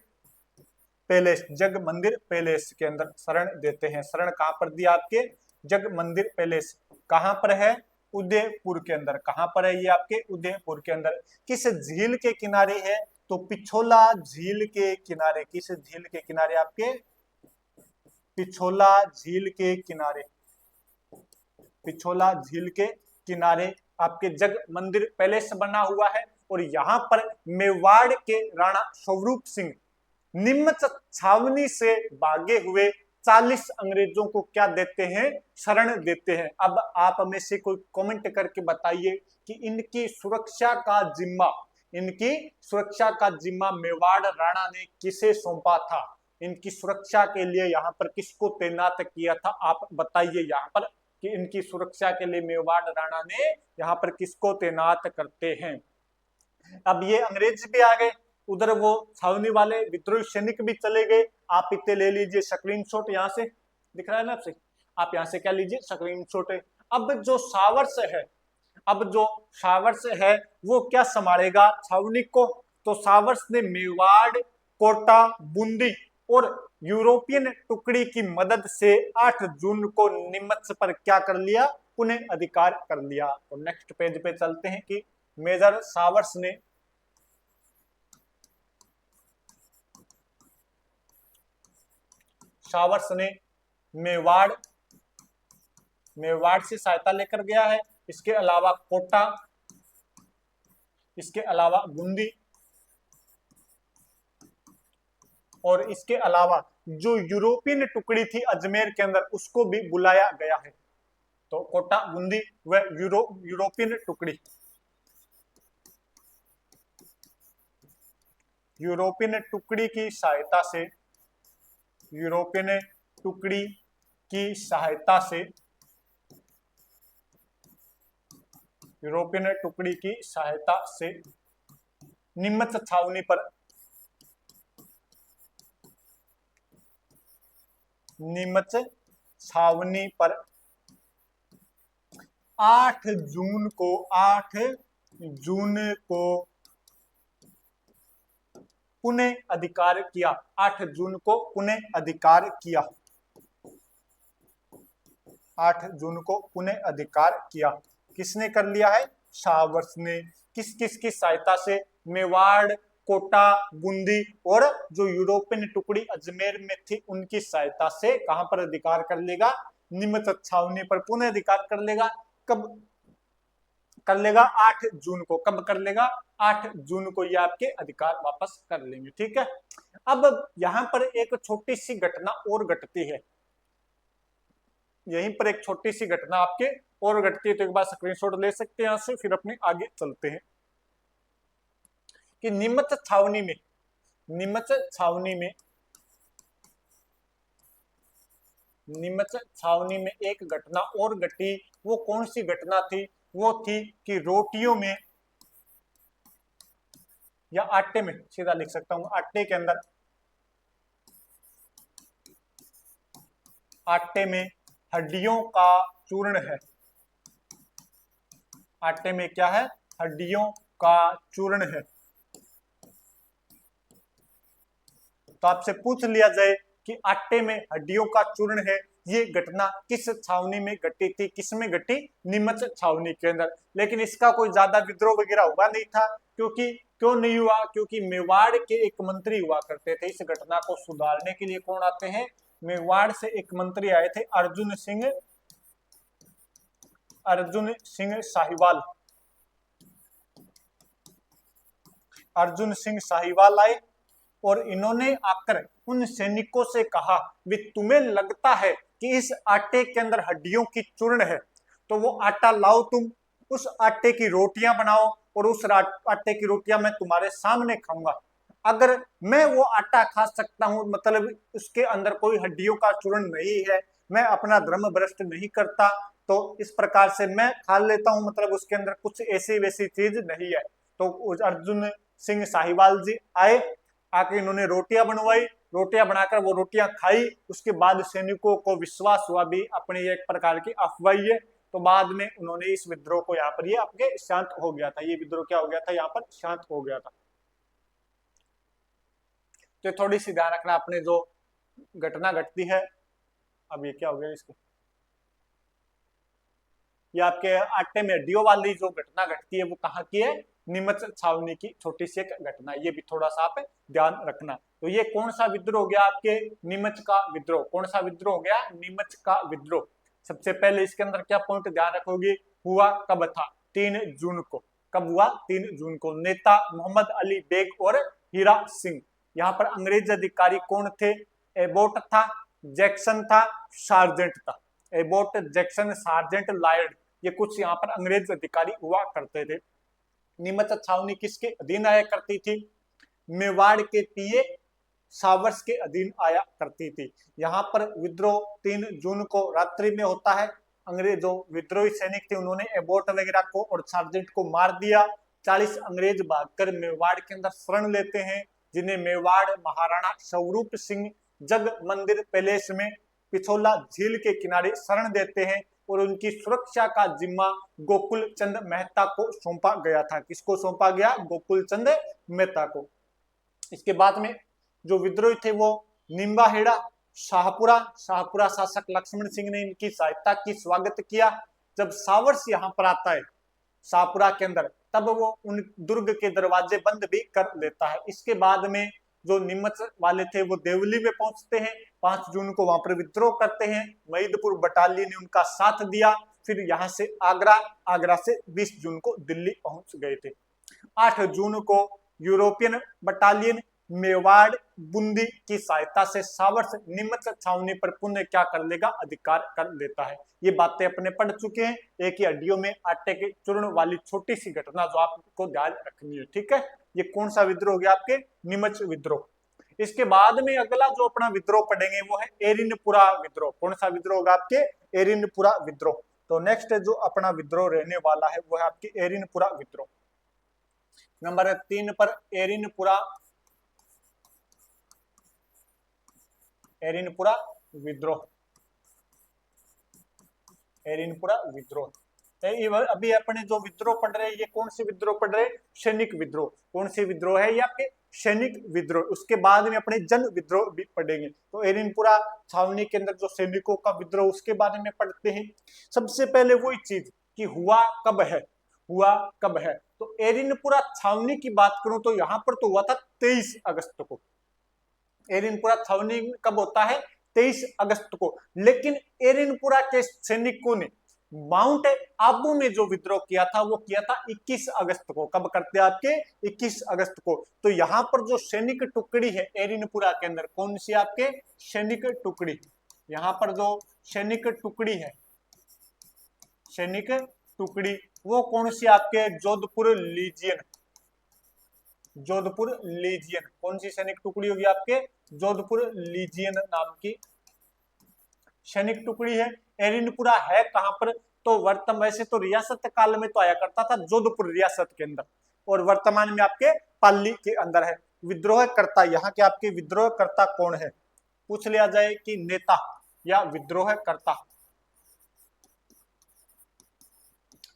पैलेस के अंदर शरण देते हैं। शरण कहां पर दी आपके, जग मंदिर पैलेस कहां पर है, उदयपुर के अंदर। कहां पर है ये आपके, उदयपुर के अंदर। किस झील के किनारे है, तो पिछोला झील के किनारे। किस झील के किनारे आपके, पिछोला झील के किनारे, पिछोला झील के किनारे आपके जग मंदिर पैलेस बना हुआ है। और यहां पर मेवाड़ के राणा स्वरूप सिंह नीमच छावनी से भागे हुए 40 अंग्रेजों को क्या देते हैं, शरण देते हैं। अब आप में से कोई कमेंट करके बताइए कि इनकी सुरक्षा का जिम्मा मेवाड़ राणा ने किसे सौंपा था, इनकी सुरक्षा के लिए यहाँ पर किसको तैनात किया था, आप बताइए यहाँ पर कि इनकी सुरक्षा के लिए मेवाड़ राणा ने यहाँ पर किसको तैनात करते हैं। अब ये अंग्रेज भी आ गए, उधर वो छावनी वाले विद्रोही सैनिक भी चले गए। आप इतने ले लीजिए स्क्रीनशॉट, यहाँ से दिख रहा है ना आपसे, आप यहाँ से क्या लीजिए स्क्रीनशॉट। अब जो सावर्स है वो क्या संभालेगा छावनी को, तो सावर्स ने मेवाड़, कोटा, बूंदी और यूरोपियन टुकड़ी की मदद से 8 जून को नीमच पर क्या कर लिया, पुनः अधिकार कर लिया। तो नेक्स्ट पेज पे चलते हैं कि मेजर सावर्स ने मेवाड़ से सहायता लेकर गया है। इसके अलावा कोटा, इसके अलावा बूंदी, और इसके अलावा जो यूरोपियन टुकड़ी थी अजमेर के अंदर उसको भी बुलाया गया है। तो कोटा, बूंदी व यूरोपियन टुकड़ी की सहायता से, यूरोपियन टुकड़ी की सहायता से, यूरोपियन टुकड़ी की सहायता से नीमच छावनी पर 8 जून को पुनः अधिकार किया। 8 जून को पुनः अधिकार किया। 8 जून को पुनः अधिकार किया। किसने कर लिया है, सावर्स ने। किस किस की सहायता से, मेवाड़, कोटा, बूंदी और जो यूरोपियन टुकड़ी अजमेर में थी उनकी सहायता से कहां पर अधिकार कर लेगा, नीमच छावनी पर पुनः अधिकार कर लेगा। कब कर लेगा, 8 जून को। कब कर लेगा, 8 जून को ये आपके अधिकार वापस कर लेंगे। ठीक है। अब यहां पर एक छोटी सी घटना और घटती है, यहीं पर एक छोटी सी घटना आपके और घटती है। तो एक बार स्क्रीनशॉट ले सकते हैं यहां से, फिर अपने आगे चलते हैं कि नीमच छावनी में एक घटना और घटी। वो कौन सी घटना थी, वो थी कि रोटियों में या आटे में, सीधा लिख सकता हूं आटे के अंदर, आटे में हड्डियों का चूर्ण है। आटे में क्या है? हड्डियों का चूर्ण है। तो आपसे पूछ लिया जाए कि आटे में हड्डियों का चूर्ण है, ये घटना किस छावनी में घटी थी? किस में घटी? नीमच छावनी के अंदर। लेकिन इसका कोई ज्यादा विद्रोह वगैरह हुआ नहीं था, क्योंकि क्यों नहीं हुआ? क्योंकि मेवाड़ के एक मंत्री हुआ करते थे। इस घटना को सुधारने के लिए कौन आते हैं? मेवाड़ से एक मंत्री आए थे, अर्जुन सिंह साहिवाल। अर्जुन सिंह साहिवाल आए और इन्होंने आकर उन सैनिकों से कहा, भी तुम्हें लगता है कि इस आटे के अंदर हड्डियों की चूर्ण है, तो वो आटा लाओ, तुम उस आटे की रोटियां बनाओ और उस आटे की रोटियां मैं तुम्हारे सामने खाऊंगा। अगर मैं वो आटा खा सकता हूं, मतलब उसके अंदर कोई हड्डियों का चूर्ण नहीं है, मैं अपना धर्म भ्रष्ट नहीं करता, तो इस प्रकार से मैं खा लेता हूं, मतलब उसके अंदर कुछ ऐसी वैसी चीज नहीं है। तो अर्जुन सिंह साहिवाल जी आए, आके इन्होंने रोटियां बनवाई, रोटियां बनाकर वो रोटियां खाई। उसके बाद सैनिकों को विश्वास हुआ भी अपनी एक प्रकार की अफवाही है, तो बाद में उन्होंने इस विद्रोह को यहाँ पर ये आपके शांत हो गया था। ये विद्रोह क्या हो गया था? यहाँ पर शांत हो गया था। तो थोड़ी सी ध्यान रखना, अपने जो घटना घटती है, अब ये क्या हो गया इसको, ये आपके आटे में हड्डियों वाली जो घटना घटती है वो कहाँ की है? नीमच छावनी की छोटी सी एक घटना, ये भी थोड़ा सा आप ध्यान रखना। तो ये कौन सा विद्रोह हो गया? आपके नीमच का विद्रोह। कौन सा विद्रोह हो गया? नीमच का विद्रोह। सबसे पहले इसके अंदर क्या पॉइंट ध्यान रखोगे? हुआ कब था? 3 जून को। कब हुआ? 3 जून को। नेता मोहम्मद अली बेग और हीरा सिंह। यहाँ पर अंग्रेज अधिकारी कौन थे? एबोट था, जैक्सन था, सार्जेंट था। एबोट, जैक्सन, सार्जेंट, लॉयड, ये कुछ यहाँ पर अंग्रेज अधिकारी हुआ करते थे। नीमच छावनी किसके अधीन आया करती थी? मेवाड़ के पीए सावर्स के अधीन आया करती थी। यहाँ पर विद्रोह 3 जून को रात्रि में होता है। अंग्रेज जो विद्रोही सैनिक थे उन्होंने एबोट वगैरह को और सार्जेंट को मार दिया। 40 अंग्रेज भागकर मेवाड़ के अंदर शरण लेते हैं, जिन्हें मेवाड़ महाराणा स्वरूप सिंह जग मंदिर पैलेस में पिछोला झील के किनारे शरण देते हैं और उनकी सुरक्षा का जिम्मा गोकुल चंद मेहता को सौंपा गया था। किसको सौंपा गया? गोकुल चंद मेहता को। इसके बाद में जो विद्रोही थे वो निम्बाहेड़ा, शाहपुरा शासक लक्ष्मण सिंह ने इनकी सहायता की, स्वागत किया। जब सावर्स यहाँ पर आता है शाहपुरा के अंदर, तब वो उन दुर्ग के दरवाजे बंद भी कर लेता है। इसके बाद में जो नीमच वाले थे वो देवली में पहुंचते हैं, 5 जून को वहां पर विद्रोह करते हैं। महिदपुर बटालियन ने उनका साथ दिया। फिर यहाँ से आगरा से 20 जून को दिल्ली पहुंच गए थे। 8 जून को यूरोपियन बटालियन मेवाड़ बूंदी की सहायता से सावर्स नीमच छावनी पर पुनः क्या कर लेगा? अधिकार कर लेता है। ये बातें अपने पढ़ चुके हैं। एक ही हड्डियों में आटे के चूर्ण वाली छोटी सी घटना जो आपको ध्यान रखनी है, ठीक है। ये कौन सा विद्रोह हो गया? आपके नीमच विद्रोह। इसके बाद में अगला जो अपना विद्रोह पढ़ेंगे वो है एरिनपुरा विद्रोह। कौन सा विद्रोह होगा? आपके एरिनपुरा विद्रोह। तो नेक्स्ट जो अपना विद्रोह रहने वाला है वो है आपकी एरिनपुरा विद्रोह। नंबर 3 पर एरिनपुरा विद्रोह। एरिनपुरा विद्रोह। अभी अपने जो विद्रोह पढ़ रहे हैं ये कौन से विद्रोह पढ़ रहे हैं? सैनिक विद्रोह। कौन से विद्रोह है ये? आपके सैनिक विद्रोह। उसके बाद में अपने जन विद्रोह भी पढ़ेंगे। तो एरिनपुरा छावनी के अंदर जो सैनिकों का विद्रोह, उसके बारे में पढ़ते हैं। सबसे पहले वही चीज कि हुआ कब है, हुआ कब है। तो एरिनपुरा छावनी की बात करूं तो यहाँ पर तो हुआ था 23 अगस्त को। एरिनपुरा छावनी कब होता है? 23 अगस्त को। लेकिन एरिनपुरा के सैनिकों ने माउंट आबू में जो विद्रोह किया था वो किया था 21 अगस्त को। कब करते हैं? आपके 21 अगस्त को। तो यहाँ पर जो सैनिक टुकड़ी है एरिनपुरा के अंदर, कौन सी? आपके सैनिक टुकड़ी। यहाँ पर जो सैनिक टुकड़ी है, सैनिक टुकड़ी, वो कौन सी? आपके जोधपुर लीजियन। जोधपुर लीजियन। कौन सी सैनिक टुकड़ी होगी? आपके जोधपुर लीजियन नाम की सैनिक टुकड़ी है। एरिनपुरा है कहां पर? तो वर्तमान, वैसे तो रियासत काल में तो आया करता था जोधपुर रियासत के अंदर, और वर्तमान में आपके पाली के अंदर है। विद्रोहकर्ता, यहाँ के आपके विद्रोहकर्ता कौन है, पूछ लिया जाए कि नेता या विद्रोहकर्ता।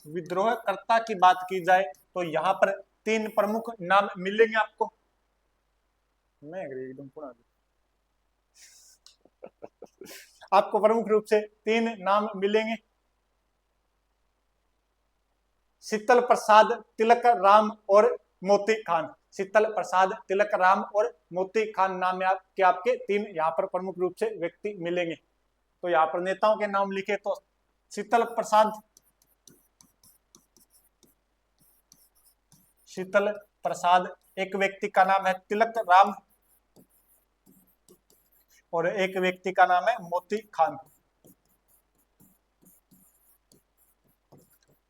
विद्रोहकर्ता की बात की जाए तो यहाँ पर 3 प्रमुख नाम मिलेंगे आपको। मैं एकदम पुनः आपको प्रमुख रूप से 3 नाम मिलेंगे। शीतल प्रसाद, तिलक राम और मोती खान। शीतल प्रसाद, तिलक राम और मोती खान नाम में आपके 3 यहाँ पर प्रमुख रूप से व्यक्ति मिलेंगे। तो यहाँ पर नेताओं के नाम लिखे तो शीतल प्रसाद, शीतल प्रसाद, एक व्यक्ति का नाम है तिलक राम और एक व्यक्ति का नाम है मोती खान।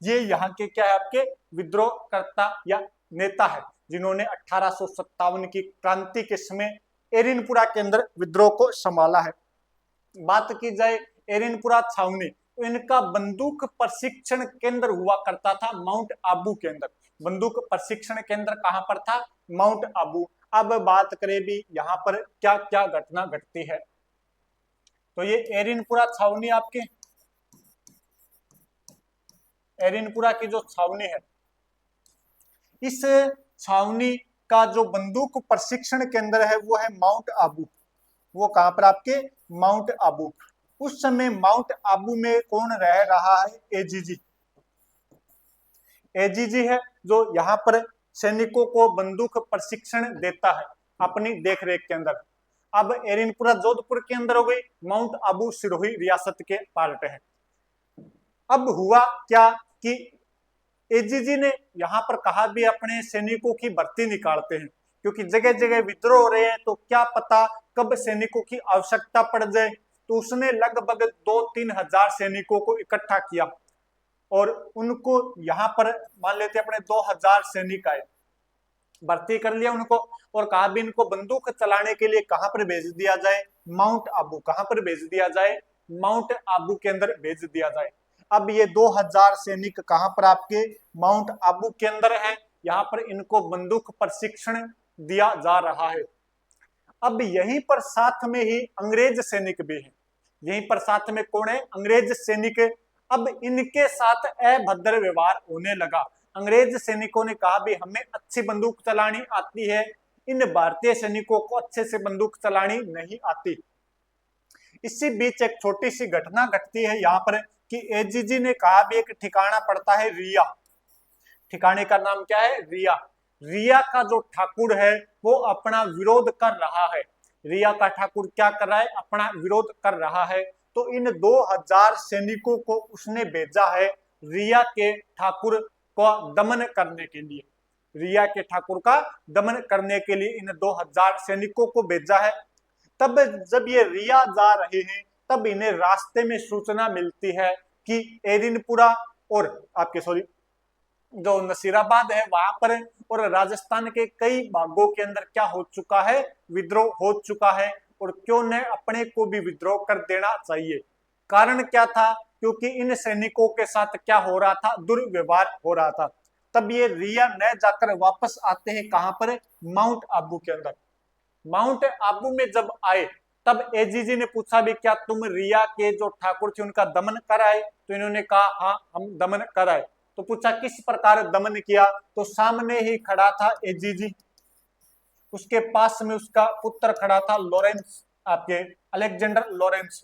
ये यहाँ के क्या है, आपके विद्रोहकर्ता या नेता है, जिन्होंने 1857 की क्रांति के समय एरिनपुरा के अंदर विद्रोह को संभाला है। बात की जाए एरिनपुरा छावनी, तो इनका बंदूक प्रशिक्षण केंद्र हुआ करता था माउंट आबू के अंदर। बंदूक प्रशिक्षण केंद्र कहां पर था, माउंट आबू। अब बात करें भी यहाँ पर क्या क्या घटना घटती है, तो ये एरिनपुरा छावनी, आपके एरिनपुरा की जो छावनी है, इस छावनी का जो बंदूक प्रशिक्षण केंद्र है वो है माउंट आबू। वो कहां पर, आपके माउंट आबू। उस समय माउंट आबू में कौन रह रहा है, एजीजी। एजीजी है जो यहाँ पर सैनिकों को बंदूक प्रशिक्षण देता है अपनी देखरेख के अंदर। अब एरिनपुरा जोधपुर के अंदर हो गई, माउंट आबू सिरोही रियासत के पार्ट है। अब हुआ क्या कि एजीजी ने यहाँ पर कहा भी अपने सैनिकों की भर्ती निकालते हैं, क्योंकि जगह जगह विद्रोह हो रहे हैं, तो क्या पता कब सैनिकों की आवश्यकता पड़ जाए। तो उसने लगभग 2-3 हजार सैनिकों को इकट्ठा किया और उनको यहाँ पर मान लेते अपने 2000 सैनिक आए, भर्ती कर लिया उनको और कहा भी इनको बंदूक चलाने के लिए कहां पर भेज दिया जाए, माउंट आबू। कहां पर भेज दिया जाए, माउंट आबू के अंदर भेज दिया जाए। अब ये 2000 सैनिक कहां पर, आपके माउंट आबू के अंदर है। यहाँ पर इनको बंदूक प्रशिक्षण दिया जा रहा है। अब यहीं पर साथ में ही अंग्रेज सैनिक भी हैं। यहीं पर साथ में कौन है, अंग्रेज सैनिक। अब इनके साथ अभद्र व्यवहार होने लगा। अंग्रेज सैनिकों ने कहा भी हमें अच्छी बंदूक चलानी आती है, इन भारतीय सैनिकों को अच्छे से बंदूक चलानी नहीं आती। इसी बीच एक छोटी सी घटना घटती है यहाँ पर कि एजीजी ने कहा भी एक ठिकाना पड़ता है रिया। ठिकाने का नाम क्या है, रिया। रिया का जो ठाकुर है वो अपना विरोध कर रहा है। रिया का ठाकुर क्या कर रहा है, अपना विरोध कर रहा है। तो इन 2000 सैनिकों को उसने भेजा है रिया के ठाकुर को दमन करने के लिए। रिया के ठाकुर का दमन करने के लिए इन 2000 सैनिकों को भेजा है। तब जब ये रिया जा रहे हैं तब इन्हें रास्ते में सूचना मिलती है कि एरिनपुरा और आपके जो नसीराबाद है वहां पर और राजस्थान के कई भागों के अंदर क्या हो चुका है, विद्रोह हो चुका है। और क्यों न अपने को भी विद्रोह कर देना चाहिए। कारण क्या था, क्योंकि इन सैनिकों के साथ क्या हो रहा था, दुर्व्यवहार हो रहा था। तब ये रिया न जाकर वापस आते हैं कहां पर, माउंट आबू के अंदर। माउंट आबू में जब आए तब एजीजी ने पूछा भी क्या तुम रिया के जो ठाकुर थे उनका दमन कराए, तो इन्होंने कहा हाँ हम दमन कराए। तो पूछा किस प्रकार दमन किया, तो सामने ही खड़ा था एजीजी, उसके पास में उसका पुत्र खड़ा था लॉरेंस, आपके अलेक्जेंडर लॉरेंस।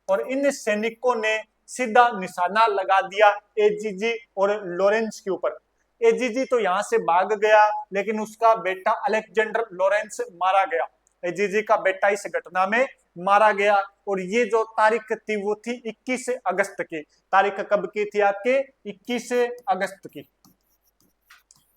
और इन सैनिकों ने सीधा निशाना लगा दिया एजीजी और लॉरेंस के ऊपर। एजीजी तो यहां से भाग गया, लेकिन उसका बेटा अलेक्जेंडर लॉरेंस मारा गया। एजीजी का बेटा इस घटना में मारा गया। और ये जो तारीख थी वो थी 21 अगस्त की। तारीख कब की थी आपके, 21 अगस्त की।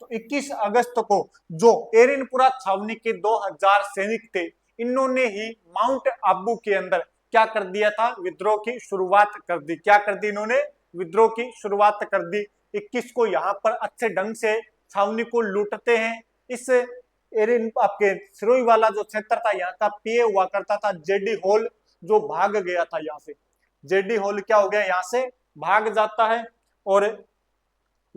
तो 21 अगस्त को जो एरिनपुरा छावनी के 2000 सैनिक थे, इन्होंने ही माउंट आबू के अंदर क्या कर दिया था, विद्रोह की शुरुआत कर दी। क्या कर दी इन्होंने, विद्रोह की शुरुआत कर दी। 21 को यहाँ पर अच्छे ढंग से छावनी को लूटते हैं। इस एरिन आपके सिरोही वाला जो क्षेत्र था यहाँ का पीए हुआ करता था जेडी हॉल, जो भाग गया था यहाँ से। जेडी हॉल क्या हो गया, यहाँ से भाग जाता है। और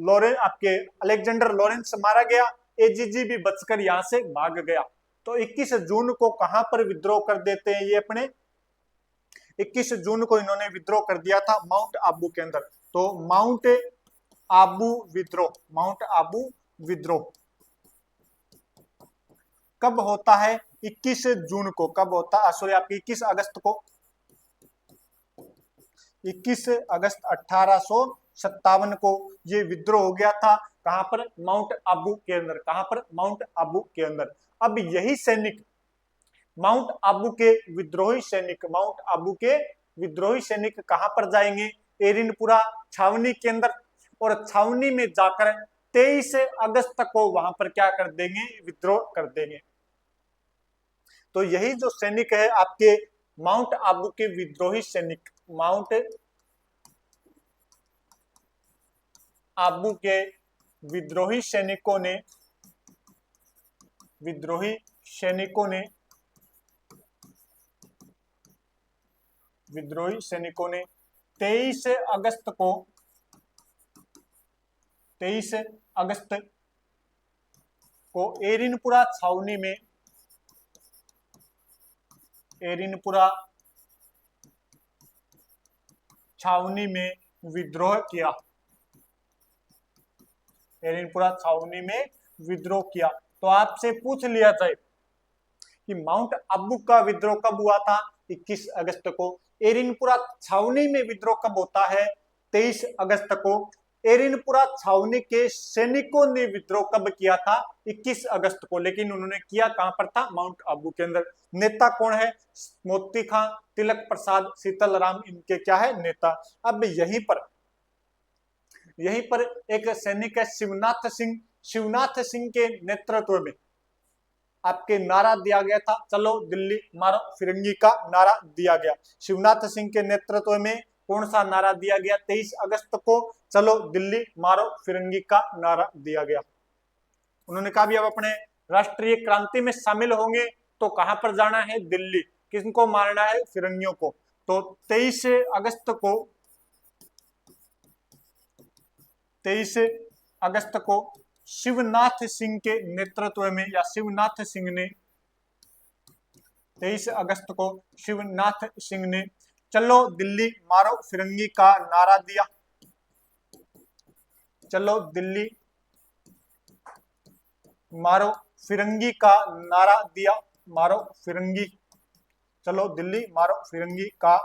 लॉरेंस आपके अलेक्जेंडर लॉरेंस मारा गया, एजीजी भी बचकर यहां से भाग गया। तो 21 जून को कहां पर विद्रोह कर देते हैं ये अपने, 21 जून को इन्होंने विद्रोह कर दिया था माउंट आबू के अंदर। तो माउंट आबू विद्रोह, माउंट आबू विद्रोह कब होता है, 21 जून को। कब होता है, सॉरी आपकी 21 अगस्त को, 21 अगस्त 1857 को ये विद्रोह हो गया था। कहां पर, माउंट आबू के अंदर। कहां पर, माउंट आबू के अंदर। अब यही सैनिक, माउंट आबू के विद्रोही सैनिक, माउंट आबू के विद्रोही सैनिक कहां पर जाएंगे, एरिनपुरा छावनी के अंदर। और छावनी में जाकर 23 अगस्त को वहां पर क्या कर देंगे, विद्रोह कर देंगे। तो यही जो सैनिक है आपके माउंट आबू के विद्रोही सैनिक, माउंट आबू के विद्रोही सैनिकों ने, विद्रोही सैनिकों ने, विद्रोही सैनिकों ने 23 अगस्त को, 23 अगस्त को एरिनपुरा छावनी में, एरिनपुरा छावनी में विद्रोह किया, एरिनपुरा छावनी में विद्रोह किया। तो आपसे पूछ लिया जाए कि माउंट आबू का विद्रोह कब हुआ था, 21 अगस्त को। एरिनपुरा छावनी में विद्रोह कब होता है, 23 अगस्त को। एरिनपुरा छावनी के सैनिकों ने विद्रोह कब किया था, 21 अगस्त को। लेकिन उन्होंने किया कहां पर था, माउंट आबू के अंदर। नेता कौन है, मोती खां, तिलक प्रसाद, शीतल राम, इनके क्या है, नेता। अब यहीं पर एक सैनिक है शिवनाथ सिंह। शिवनाथ सिंह के नेतृत्व में आपके नारा दिया गया था, चलो दिल्ली मारो फिरंगी का नारा दिया गया। शिवनाथ सिंह के नेतृत्व में कौन सा नारा दिया गया, 23 अगस्त को, चलो दिल्ली मारो फिरंगी का नारा दिया गया। उन्होंने कहा भी अब अपने राष्ट्रीय क्रांति में शामिल होंगे तो कहां पर जाना है, दिल्ली। किनको मारना है, फिरंगियों को। तो 23 अगस्त को, 23 अगस्त को शिवनाथ सिंह के नेतृत्व में, या शिवनाथ सिंह ने, 23 अगस्त को शिवनाथ सिंह ने चलो दिल्ली मारो फिरंगी का नारा दिया। चलो दिल्ली मारो फिरंगी का नारा दिया, मारो फिरंगी, चलो दिल्ली मारो फिरंगी का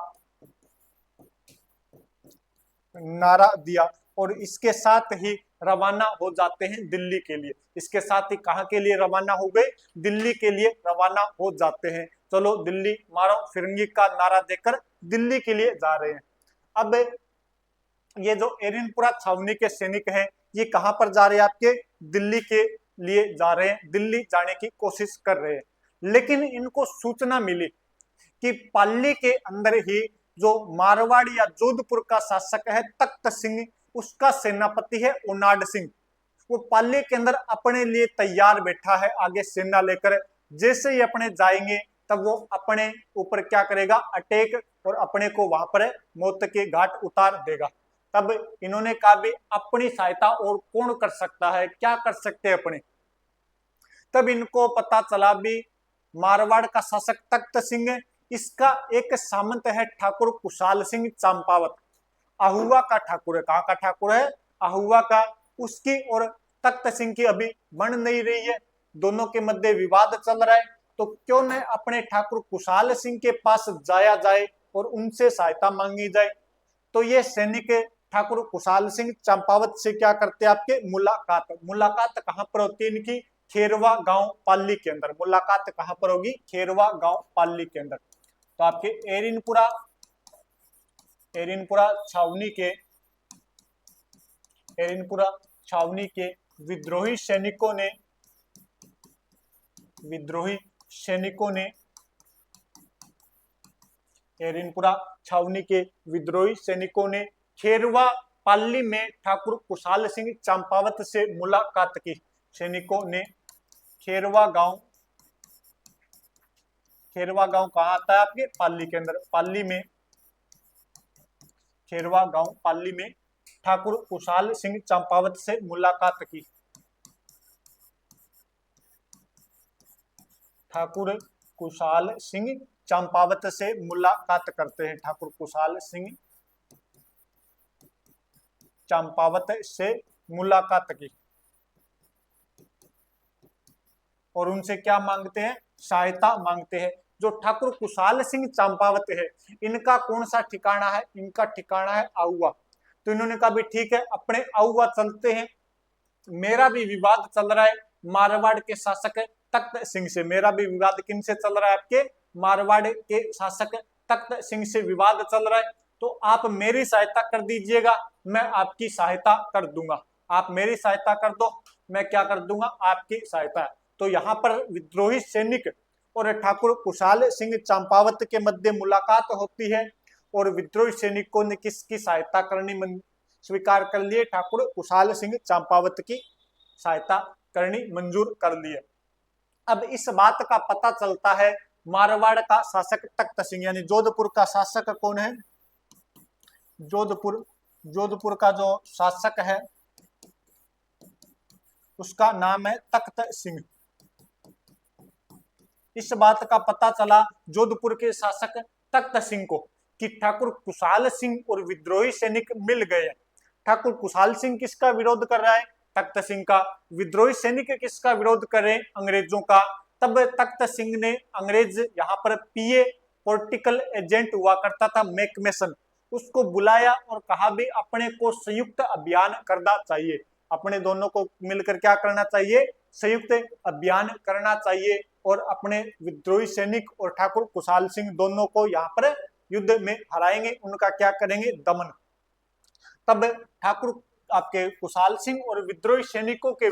नारा दिया। और इसके साथ ही रवाना हो जाते हैं दिल्ली के लिए। इसके साथ ही कहां के लिए रवाना हो गए, दिल्ली के लिए रवाना हो जाते हैं। चलो दिल्ली मारो फिरंगी का नारा देकर दिल्ली के लिए जा रहे हैं। अब ये जो एरिनपुरा छावनी के सैनिक हैं, ये कहां पर जा रहे हैं, आपके दिल्ली के लिए जा रहे हैं, दिल्ली जाने की कोशिश कर रहे हैं। लेकिन इनको सूचना मिली कि पाली के अंदर ही जो मारवाड़ या जोधपुर का शासक है तख्त सिंह, उसका सेनापति है ओनाड सिंह। वो पाली के अंदर अपने लिए तैयार बैठा है आगे सेना लेकर। जैसे ही अपने जाएंगे तब वो अपने ऊपर क्या करेगा, अटैक, और अपने को वहां पर मौत के घाट उतार देगा। तब इन्होंने कहा भी अपनी सहायता और कौन कर सकता है, क्या कर सकते हैं अपने। तब इनको पता चला भी मारवाड़ का शासक तख्त सिंह, इसका एक सामंत है ठाकुर कुशाल सिंह चंपावत, अहुआ का ठाकुर है। कहाँ का ठाकुर है, अहुआ का। उसकी और तख्त सिंह की अभी बन नहीं रही है, दोनों के मध्य विवाद चल रहा है। तो क्यों न अपने ठाकुर कुशाल सिंह के पास जाया जाए और उनसे सहायता मांगी जाए। तो ये सैनिक ठाकुर कुशाल सिंह चंपावत से क्या करते हैं, आपके मुलाकात कहां पर होती है इनकी, खेरवा गांव पाली के अंदर। मुलाकात कहां पर होगी, खेरवा गांव पाली के अंदर। तो आपके एरिनपुरा छावनी के विद्रोही सैनिकों ने एरिनपुरा छावनी के विद्रोही सैनिकों ने खेरवा पाली में ठाकुर कुशाल सिंह चंपावत से मुलाकात की। सैनिकों ने खेरवा गांव कहां आता है, आपके पाली के अंदर। पाली में, खेरवा गांव पाली में ठाकुर कुशाल सिंह चंपावत से मुलाकात की। ठाकुर कुशाल सिंह चंपावत से मुलाकात करते हैं। ठाकुर कुशाल सिंह चंपावत से मुलाकात की और उनसे क्या मांगते हैं? सहायता मांगते हैं। जो ठाकुर कुशाल सिंह चंपावत है, इनका कौन सा ठिकाना है? इनका ठिकाना है आउवा। तो इन्होंने कहा भी ठीक है, अपने आउवा चलते हैं, मेरा भी विवाद चल रहा है मारवाड़ के शासक तख्त सिंह से। मेरा भी विवाद किन से चल रहा है? आपके मारवाड़ के शासक तख्त सिंह से विवाद चल रहा है। तो आप मेरी सहायता कर दीजिएगा, मैं आपकी सहायता कर दूंगा। आप मेरी सहायता कर दो, मैं क्या कर दूंगा? आपकी सहायता। तो यहाँ पर विद्रोही सैनिक और ठाकुर कुशाल सिंह चंपावत के मध्य मुलाकात होती है और विद्रोही सैनिकों ने किसकी सहायता करनी स्वीकार कर लिए? ठाकुर कुशाल सिंह चंपावत की सहायता करनी मंजूर कर लिए। अब इस बात का पता चलता है, मारवाड़ का शासक तख्त सिंह यानी जोधपुर का शासक कौन है? जोधपुर का जो शासक है उसका नाम है तख्त सिंह। इस बात का पता चला जोधपुर के शासक तख्त सिंह को कि ठाकुर कुशाल सिंह और विद्रोही सैनिक मिल गए। ठाकुर कुशाल सिंह किसका विरोध कर रहा है? तख्त सिंह का। विद्रोही सैनिक किसका विरोध कर रहे हैं? अंग्रेजों का। तब तख्त सिंह ने अंग्रेज यहाँ पर पीए पॉलिटिकल एजेंट हुआ करता था मैकमेसन, उसको बुलाया और कहा भी अपने को संयुक्त अभियान करना चाहिए। अपने दोनों को मिलकर क्या करना चाहिए? संयुक्त अभियान करना चाहिए और अपने विद्रोही सैनिक और ठाकुर कुशाल सिंह दोनों को यहाँ पर युद्ध में हराएंगे, उनका क्या करेंगे? दमन। तब ठाकुर आपके कुशाल सिंह और विद्रोही सैनिकों के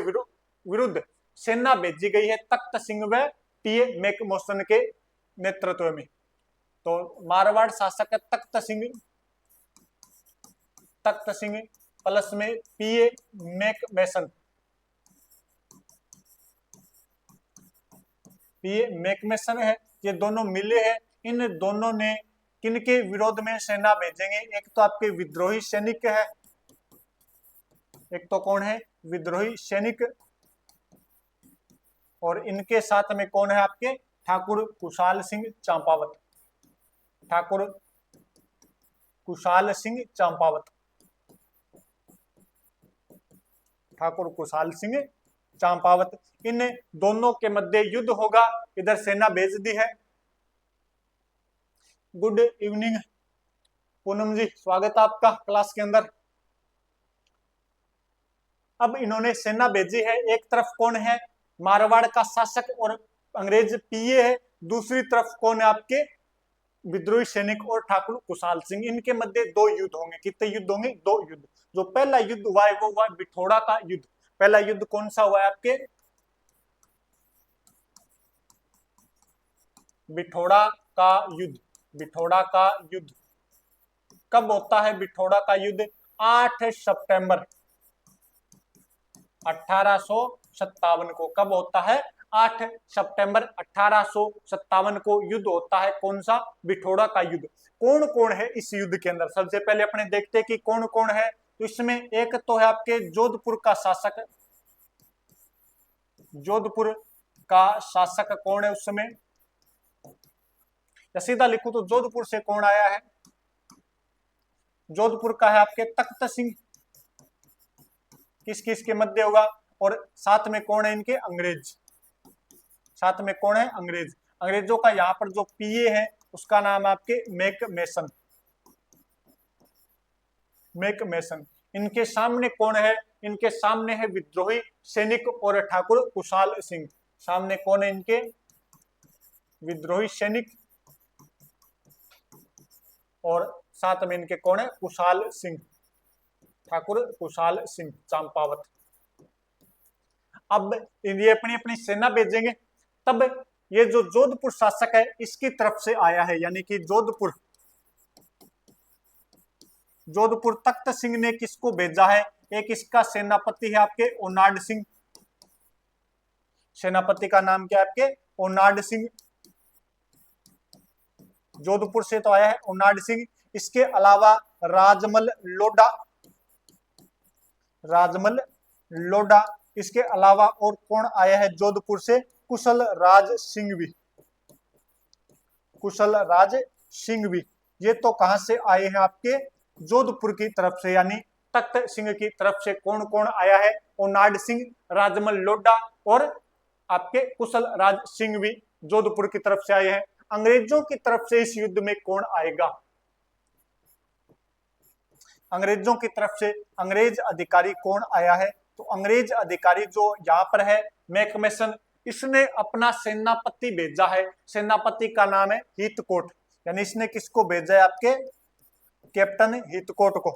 विरुद्ध सेना भेजी गई है तख्त सिंह व पीए मैकमेसन के नेतृत्व में। तो मारवाड़ शासक तख्त सिंह प्लस में पीए मैकमेसन, पीए मैकमेसन है, ये दोनों मिले हैं। इन दोनों ने किनके विरोध में सेना भेजेंगे? एक तो आपके विद्रोही सैनिक है, एक तो कौन है? विद्रोही सैनिक, और इनके साथ में कौन है? आपके ठाकुर कुशाल सिंह चंपावत। ठाकुर कुशाल सिंह चंपावत, ठाकुर कुशाल सिंह चंपावत, इन दोनों के मध्य युद्ध होगा। इधर सेना भेज दी है। गुड इवनिंग पूनम जी, स्वागत है आपका क्लास के अंदर। अब इन्होंने सेना भेजी है, एक तरफ कौन है? मारवाड़ का शासक और अंग्रेज पीए है, दूसरी तरफ कौन है? आपके विद्रोही सैनिक और ठाकुर कुशाल सिंह। इनके मध्य दो युद्ध होंगे। कितने युद्ध होंगे? दो युद्ध। जो पहला युद्ध हुआ है वो हुआ बिठोड़ा का युद्ध। पहला युद्ध कौन सा हुआ है? आपके बिठोड़ा का युद्ध। बिठोड़ा का युद्ध कब होता है? बिठोड़ा का युद्ध 8 सितंबर 1857 को। कब होता है? 8 सितंबर 1857 को युद्ध होता है। कौन सा? बिठोड़ा का युद्ध। कौन कौन है इस युद्ध के अंदर? सबसे पहले अपने देखते हैं कि कौन कौन है। तो इसमें एक तो है आपके जोधपुर का शासक। जोधपुर का शासक कौन है? उस समय या सीधा लिखूं तो जोधपुर से कौन आया है? जोधपुर का है आपके तख्त सिंह। किस किस के मध्य होगा? और साथ में कौन है इनके? अंग्रेज। साथ में कौन है? अंग्रेज। अंग्रेजों का यहाँ पर जो पीए है उसका नाम है आपके मैकमेसन। मैकमेसन। इनके सामने कौन है? इनके सामने है विद्रोही सैनिक और ठाकुर कुशाल सिंह। सामने कौन है इनके? विद्रोही सैनिक और साथ में इनके कौन है? कुशाल सिंह, ठाकुर कुशाल सिंह चंपावत। अब ये अपनी अपनी सेना भेजेंगे। तब ये जो जोधपुर शासक है इसकी तरफ से आया है, यानी कि जोधपुर तख्त सिंह ने किसको भेजा है? एक इसका सेनापति है आपके ओनाड सिंह। सेनापति का नाम क्या है? आपके ओनाड सिंह। जोधपुर से तो आया है ओनाड सिंह। इसके अलावा राजमल लोढ़ा, राजमल लोढ़ा। इसके अलावा और कौन आया है जोधपुर से? कुशल राज सिंघवी। कुशल राज सिंघवी ये तो कहां से आए हैं? आपके जोधपुर की तरफ से, यानी तख्त सिंह की तरफ से कौन कौन आया है? ओनाड सिंह, राजमल लोढ़ा और आपके कुशल राज सिंघवी जोधपुर की तरफ से आए हैं। अंग्रेजों की तरफ से इस युद्ध में कौन आएगा? अंग्रेजों की तरफ से अंग्रेज अधिकारी कौन आया है? तो अंग्रेज अधिकारी जो यहाँ पर है मैकमेसन, इसने अपना सेनापति भेजा है। सेनापति का नाम है हीथकोट, यानी इसने किसको भेजा है? आपके कैप्टन हीथकोट को।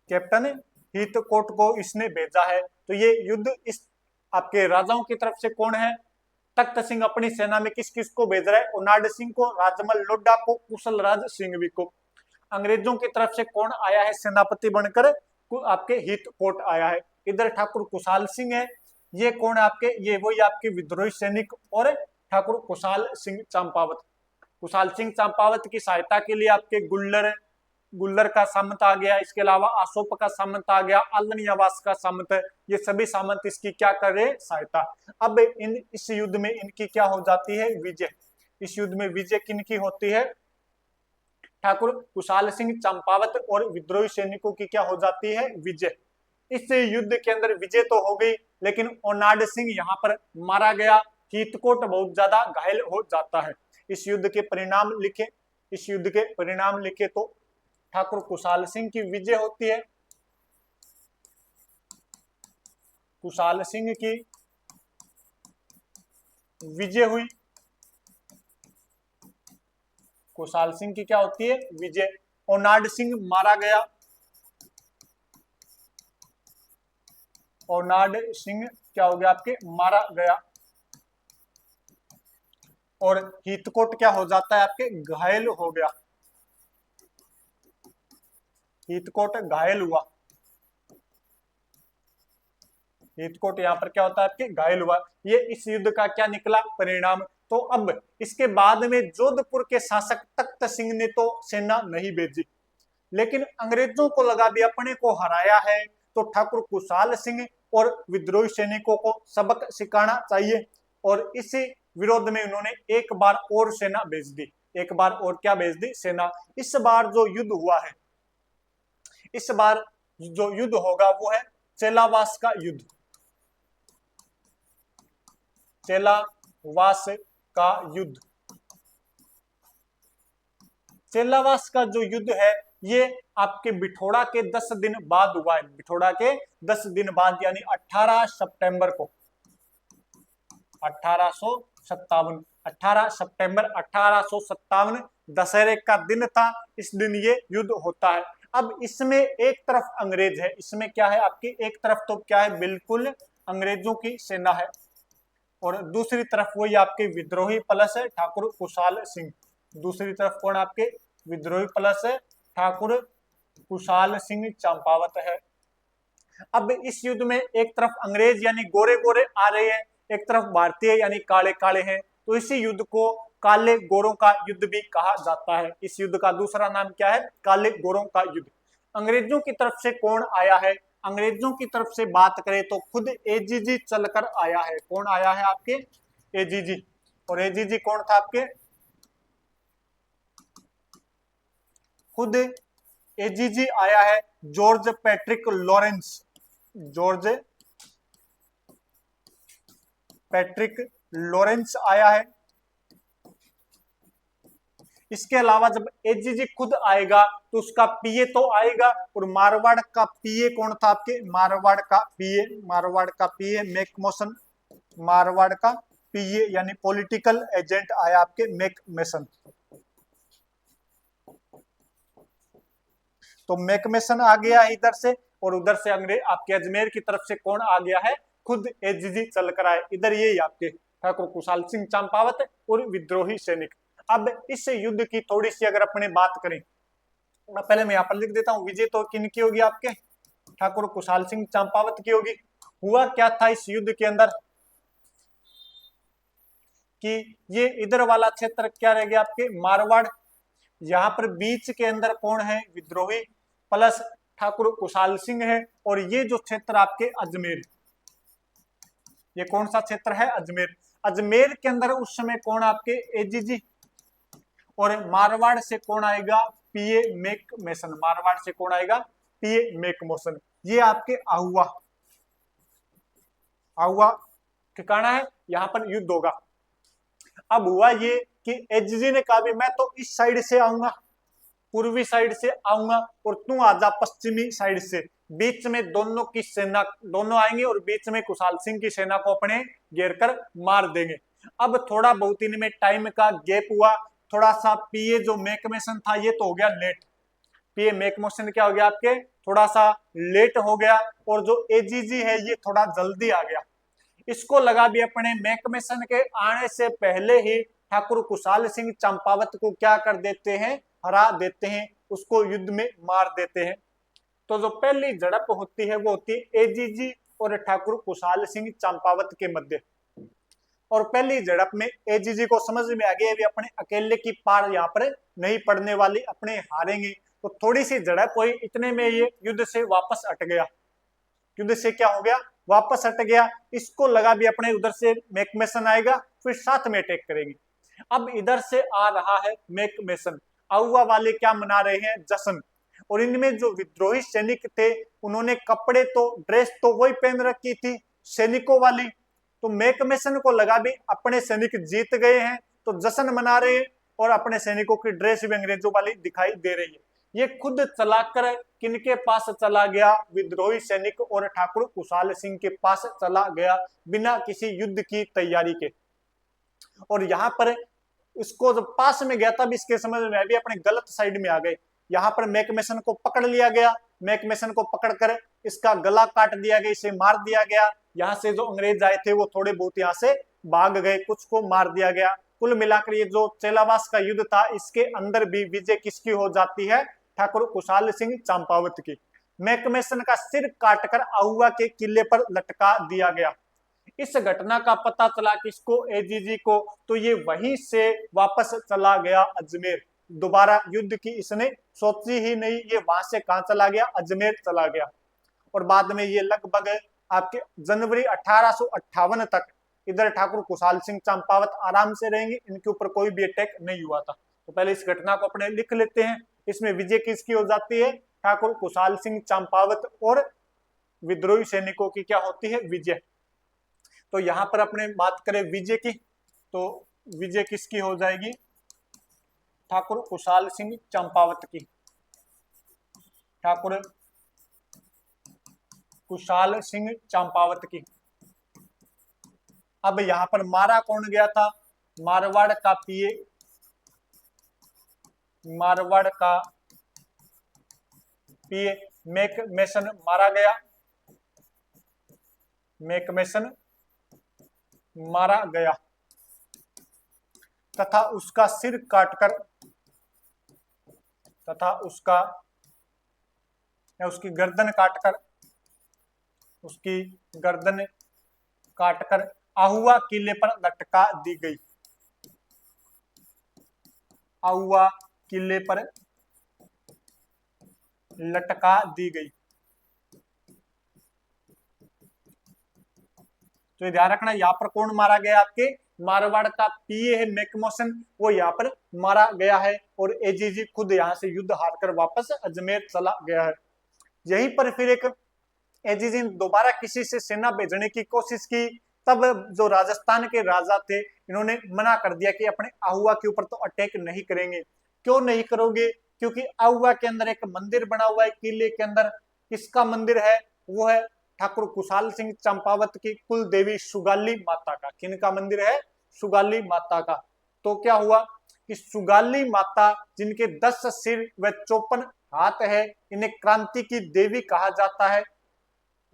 कैप्टन हीथकोट को इसने भेजा है। तो ये युद्ध इस आपके राजाओं की तरफ से कौन है? तख्त सिंह अपनी सेना में किस किस को भेज रहा है? ओनाड सिंह को, राजमल लोढ़ा को, कुशल राज सिंघवी को। अंग्रेजों की तरफ से कौन आया है सेनापति बनकर? आपके हीथकोट आया है। इधर ठाकुर कुशाल सिंह है, ये कौन है आपके? ये वही आपके विद्रोही सैनिक और ठाकुर कुशाल सिंह चंपावत। कुशाल सिंह चंपावत की सहायता के लिए आपके गुल्लर का सामंत आ गया, इसके अलावा अशोक का सामंत आ गया, आलनियावास का सामंत, ये सभी सामंत इसकी क्या कर रहे? सहायता। अब इस युद्ध में इनकी क्या हो जाती है? विजय। इस युद्ध में विजय किनकी होती है? ठाकुर कुशाल सिंह चंपावत और विद्रोही सैनिकों की क्या हो जाती है? विजय। इस युद्ध के अंदर विजय तो हो गई, लेकिन ओनाड सिंह यहाँ पर मारा गया, हीथकोट बहुत ज्यादा घायल हो जाता है। इस युद्ध के परिणाम लिखे, इस युद्ध के परिणाम लिखे तो ठाकुर कुशाल सिंह की विजय होती है। कुशाल सिंह की विजय हुई। कुशाल सिंह की क्या होती है? विजय। ओनाड सिंह मारा गया। ओनाड सिंह क्या हो गया? आपके मारा गया। और हीथकोट क्या हो जाता है? आपके घायल हो गया। हीथकोट घायल हुआ। हीथकोट यहाँ पर क्या होता है? आपके घायल हुआ। ये इस युद्ध का क्या निकला? परिणाम। तो अब इसके बाद में जोधपुर के शासक तख्त सिंह ने तो सेना नहीं भेजी, लेकिन अंग्रेजों को लगा भी अपने को हराया है तो ठाकुर कुशाल सिंह और विद्रोही सैनिकों को सबक सिखाना चाहिए, और इसी विरोध में उन्होंने एक बार और सेना भेज दी। एक बार और क्या भेज दी? सेना। इस बार जो युद्ध हुआ है, इस बार जो युद्ध होगा वो है चेलावास का युद्ध। चेलावास का युद्ध। चेलावास का जो युद्ध है ये आपके बिठोड़ा के 10 दिन बाद हुआ है। बिठोड़ा के 10 दिन बाद, यानी 18 सितंबर को, 18 सितंबर 1857 दशहरे का दिन था। इस दिन ये युद्ध होता है। अब इसमें एक तरफ अंग्रेज है, इसमें क्या है आपकी? एक तरफ तो क्या है? बिल्कुल अंग्रेजों की सेना है, और दूसरी तरफ वही आपके विद्रोही प्लस है ठाकुर कुशाल सिंह। दूसरी तरफ कौन? आपके विद्रोही प्लस है ठाकुर कुशाल सिंह चंपावत है। अब इस युद्ध में एक तरफ अंग्रेज यानी गोरे गोरे आ रहे हैं, एक तरफ भारतीय यानी काले काले हैं, तो इसी युद्ध को काले गोरों का युद्ध भी कहा जाता है। इस युद्ध का दूसरा नाम क्या है? काले गोरों का युद्ध। अंग्रेजों की तरफ से कौन आया है? अंग्रेजों की तरफ से बात करें तो खुद एजीजी चलकर आया है। कौन आया है? आपके एजीजी। और एजीजी कौन था? आपके खुद एजीजी आया है, George Patrick Lawrence. George Patrick Lawrence आया है। इसके अलावा जब एजीजी खुद आएगा तो उसका पीए तो आएगा, और मारवाड़ का पीए कौन था? आपके मारवाड़ का पीए मैकमोसन। मारवाड़ का पीए यानी पॉलिटिकल एजेंट आया आपके मैकमेसन। तो मैकमेसन आ गया इधर से, और उधर से अंग्रेज आपके अजमेर की तरफ से कौन आ गया है? खुद एजीजी चलकर आए। इधर ये आपके ठाकुर कुशाल सिंह चंपावत और विद्रोही सैनिक। अब इस युद्ध की थोड़ी सी अगर अपने बात करें, पहले मैं यहाँ पर लिख देता हूँ, विजय तो किन की होगी? आपके ठाकुर कुशाल सिंह चंपावत की होगी। हुआ क्या था इस युद्ध के अंदर कि ये इधर वाला क्षेत्र क्या रह गया? आपके मारवाड़। यहाँ पर बीच के अंदर कौन है? विद्रोही प्लस ठाकुर कुशाल सिंह है। और ये जो क्षेत्र आपके अजमेर, ये कौन सा क्षेत्र है? अजमेर। अजमेर के अंदर उस समय कौन आपके? एजीजी। और मारवाड़ से कौन आएगा? पीए मैकमेसन। मारवाड़ से कौन आएगा? पीए मैकमेसन। ये आपके आहुआ, आहुआ ठिकाना है, यहां पर युद्ध होगा। अब हुआ ये कि एजीजी ने कहा भी मैं तो इस साइड से आऊंगा, पूर्वी साइड से आऊंगा, और तू आजा पश्चिमी साइड से। बीच में दोनों की सेना, दोनों आएंगे और बीच में कुशाल सिंह की सेना को अपने घेर कर मार देंगे। अब थोड़ा बहुत इनमें टाइम का गैप हुआ, थोड़ा सा पीए जो मैकमेसन था ये तो हो गया लेट, पीए मैकमेसन क्या हो गया आपके? थोड़ा सा लेट हो गया। और जो एजीजी है ये थोड़ा जल्दी आ गया। इसको लगा भी अपने मैकमेसन के आने से पहले ही ठाकुर कुशाल सिंह चंपावत को क्या कर देते हैं? हरा देते हैं, उसको युद्ध में मार देते हैं। तो जो पहली झड़प होती है वो होती है एजीजी और ठाकुर कुशाल सिंह चंपावत के मध्य। और पहली झड़प में एजीजी को समझ में आ गया भी अपने अकेले की पार यहाँ पर नहीं पड़ने वाली, अपने हारेंगे। तो थोड़ी सी झड़प हुई, इतने में ये युद्ध से वापस हट गया। युद्ध से क्या हो गया? वापस हट गया। इसको लगा भी अपने उधर से मैकमेसन आएगा, फिर साथ में अटैक करेंगे। अब इधर से आ रहा है मैकमेसन, आहुआ वाले क्या मना रहे हैं? जश्न। और इनमें जो विद्रोही सैनिक थे उन्होंने कपड़े तो, ड्रेस तो वही पहन रखी थी सैनिकों वाली। तो मैकमेसन को लगा भी अपने सैनिक जीत गए हैं तो जश्न मना रहे हैं, और अपने सैनिकों की ड्रेस भी अंग्रेजों वाली दिखाई दे रही है। ये खुद चलाकर किनके पास चला गया? विद्रोही सैनिक और ठाकुर कुशाल सिंह के पास चला गया, बिना किसी युद्ध की तैयारी के। और यहाँ पर इसको जब पास में गया तब इसके समझ में भी अपने गलत साइड में आ गए। यहाँ पर मैकमेसन को पकड़ लिया गया, मैकमेसन को पकड़कर इसका गला काट दिया गया, इसे मार दिया गया। यहाँ से जो अंग्रेज आए थे वो थोड़े बहुत यहाँ से भाग गए, कुछ को मार दिया गया। कुल मिलाकर ये जो चेलावास का युद्ध था इसके अंदर भी विजय किसकी हो जाती है? ठाकुर कुशाल सिंह चंपावत की। मैकमेसन का सिर काटकर आहुआ के किले पर लटका दिया गया। इस घटना का पता चला किसको? एजीजी को। तो ये वहीं से वापस चला गया अजमेर। दोबारा युद्ध की इसने सोची ही नहीं, ये वहां से कहां चला गया? अजमेर चला गया। और बाद में ये लगभग आपके जनवरी 1858 तक इधर ठाकुर कुशाल सिंह चंपावत आराम से रहेंगे, इनके ऊपर कोई भी अटैक नहीं हुआ था। तो पहले इस घटना को अपने लिख लेते हैं। इसमें विजय किसकी हो जाती है? ठाकुर कुशाल सिंह चंपावत और विद्रोही सैनिकों की क्या होती है? विजय। तो यहां पर अपने बात करें विजय की, तो विजय किसकी हो जाएगी? ठाकुर कुशाल सिंह चंपावत की। ठाकुर कुशाल सिंह चंपावत की। अब यहां पर मारा कौन गया था? मारवाड़ का पीए, मारवाड़ का पीए मैकमेसन मारा गया। मैकमेसन मारा गया तथा उसका सिर काटकर, तथा उसका या उसकी गर्दन काटकर, उसकी गर्दन काटकर आहुआ किले पर लटका दी गई। आहुआ किले पर लटका दी गई। तो ध्यान रखना यहाँ पर कौन मारा गया? आपके मारवाड़ का पीए है मैकमेसन, वो यहाँ पर मारा गया है। और एजीजी खुद यहाँ से युद्ध हारकर वापस अजमेर चला गया है। यहीं पर फिर एक एजीजी ने दोबारा किसी से सेना भेजने की कोशिश की, तब जो राजस्थान के राजा थे इन्होंने मना कर दिया कि अपने आहुआ के ऊपर तो अटैक नहीं करेंगे। क्यों नहीं करोगे? क्योंकि आहुआ के अंदर एक मंदिर बना हुआ है किले के अंदर। किसका मंदिर है? वो है ठाकुर कुशाल सिंह चंपावत की कुल देवी सुगाली माता का। किनका मंदिर है? सुगाली माता का। तो क्या हुआ कि सुगाली माता जिनके 10 सिर व 54 हाथ है, इन्हें क्रांति की देवी कहा जाता है।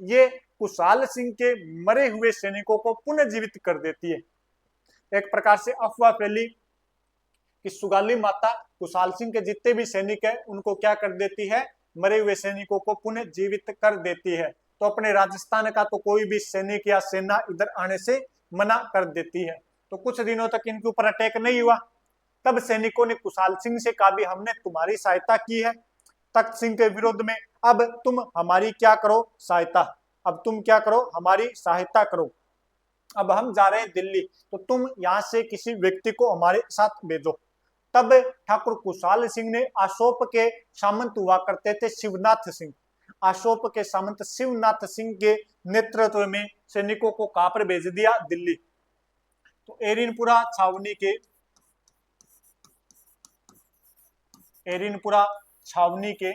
ये कुशाल सिंह के मरे हुए सैनिकों को पुनर्जीवित कर देती है। एक प्रकार से अफवाह फैली कि सुगाली माता कुशाल सिंह के जितने भी सैनिक हैं उनको क्या कर देती है? मरे हुए सैनिकों को पुनः जीवित कर देती है। तो अपने राजस्थान का तो कोई भी सैनिक या सेना इधर आने से मना कर देती है। तो कुछ दिनों तक इनके ऊपर अटैक नहीं हुआ। तब सैनिकों ने कुशाल सिंह से कहा भी हमने तुम्हारी सहायता की है, तख्त सिंह के विरोध में, अब तुम हमारी क्या करो, सहायता, अब तुम क्या करो, हमारी सहायता करो। अब हम जा रहे हैं दिल्ली, तो तुम यहाँ से किसी व्यक्ति को हमारे साथ भेजो। तब ठाकुर कुशाल सिंह ने आशोप के सामंत हुआ करते थे शिवनाथ सिंह, आशोप के सामंत शिवनाथ सिंह के नेतृत्व में सैनिकों को कहां पर भेज दिया, दिल्ली। तो एरिनपुरा छावनी के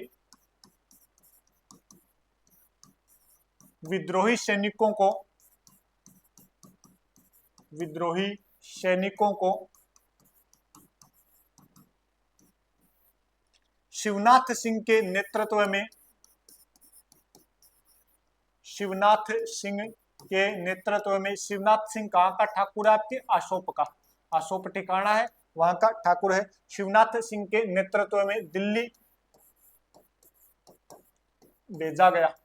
विद्रोही सैनिकों को शिवनाथ सिंह के नेतृत्व में, शिवनाथ सिंह कहाँ का ठाकुर है, आपके आशोप का, आशोप ठिकाना है, वहां का ठाकुर है। शिवनाथ सिंह के नेतृत्व में दिल्ली भेजा गया।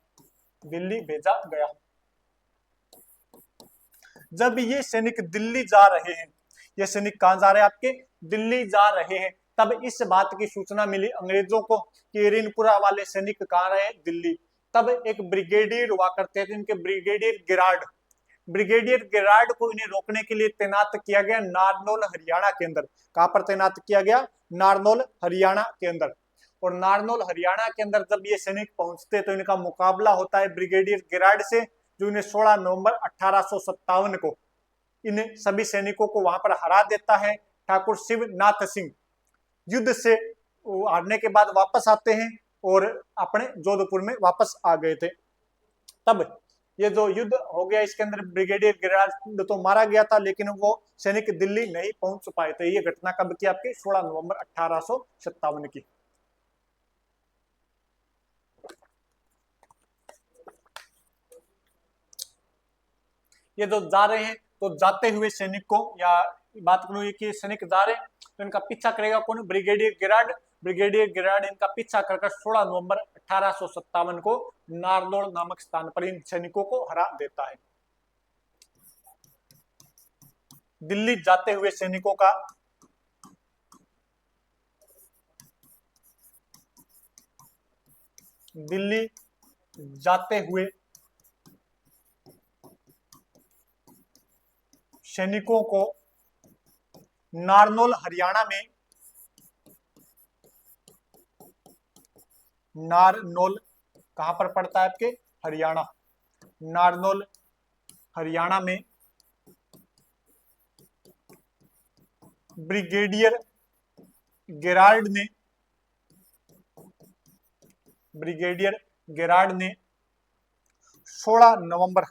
जब ये सैनिक दिल्ली जा रहे हैं, ये सैनिक कहां जा रहे हैं, आपके दिल्ली जा रहे हैं, तब इस बात की सूचना मिली अंग्रेजों को कि एरिनपुरा वाले सैनिक कहां रहे, दिल्ली। तब एक ब्रिगेडियर हुआ करते थे, इनके ब्रिगेडियर गिरार्ड को इन्हें रोकने के लिए तैनात किया गया नारनौल हरियाणा के अंदर। कहां पर तैनात किया गया, नारनौल हरियाणा के अंदर। और नारनौल हरियाणा के अंदर जब ये सैनिक पहुंचते तो इनका मुकाबला होता है ब्रिगेडियर गिरार्ड से, जो इन्हें 16 नवंबर 1857 को इन सभी सैनिकों को वहां पर हरा देता है। ठाकुर शिवनाथ सिंह युद्ध से हारने के बाद वापस आते हैं और अपने जोधपुर में वापस आ गए थे। तब ये जो युद्ध हो गया, इसके अंदर ब्रिगेडियर गिरार्ड तो मारा गया था, लेकिन वो सैनिक दिल्ली नहीं पहुंच पाए थे। ये घटना कब की, आपके 16 नवंबर 1857 की। ये जो जा रहे हैं, तो जाते हुए सैनिकों, या बात करूं कि सैनिक जा रहे हैं तो इनका पीछा करेगा कौन, ब्रिगेडियर गिरार्ड इनका पीछा कर 16 नवंबर 1857 को नारनौल नामक स्थान पर इन सैनिकों को हरा देता है। दिल्ली जाते हुए सैनिकों का दिल्ली जाते हुए सैनिकों को नारनौल हरियाणा में, नारनौल कहां पर पड़ता है आपके, हरियाणा, नारनौल हरियाणा में ब्रिगेडियर गिरार्ड ने 16 नवंबर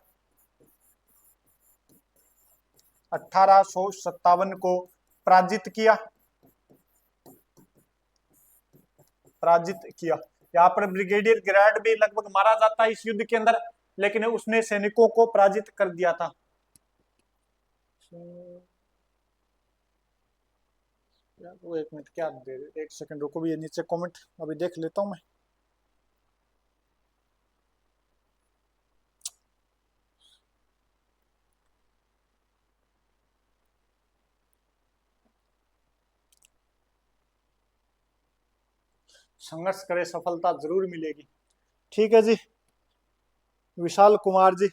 1857 को पराजित किया। यहाँ पर ब्रिगेडियर गिरार्ड भी लगभग मारा जाता है इस युद्ध के अंदर, लेकिन उसने सैनिकों को पराजित कर दिया था। वो एक मिनट, क्या दे, एक सेकंड रुको भी, ये नीचे कमेंट अभी देख लेता हूं मैं। संघर्ष करे सफलता जरूर मिलेगी। ठीक है जी, विशाल कुमार जी,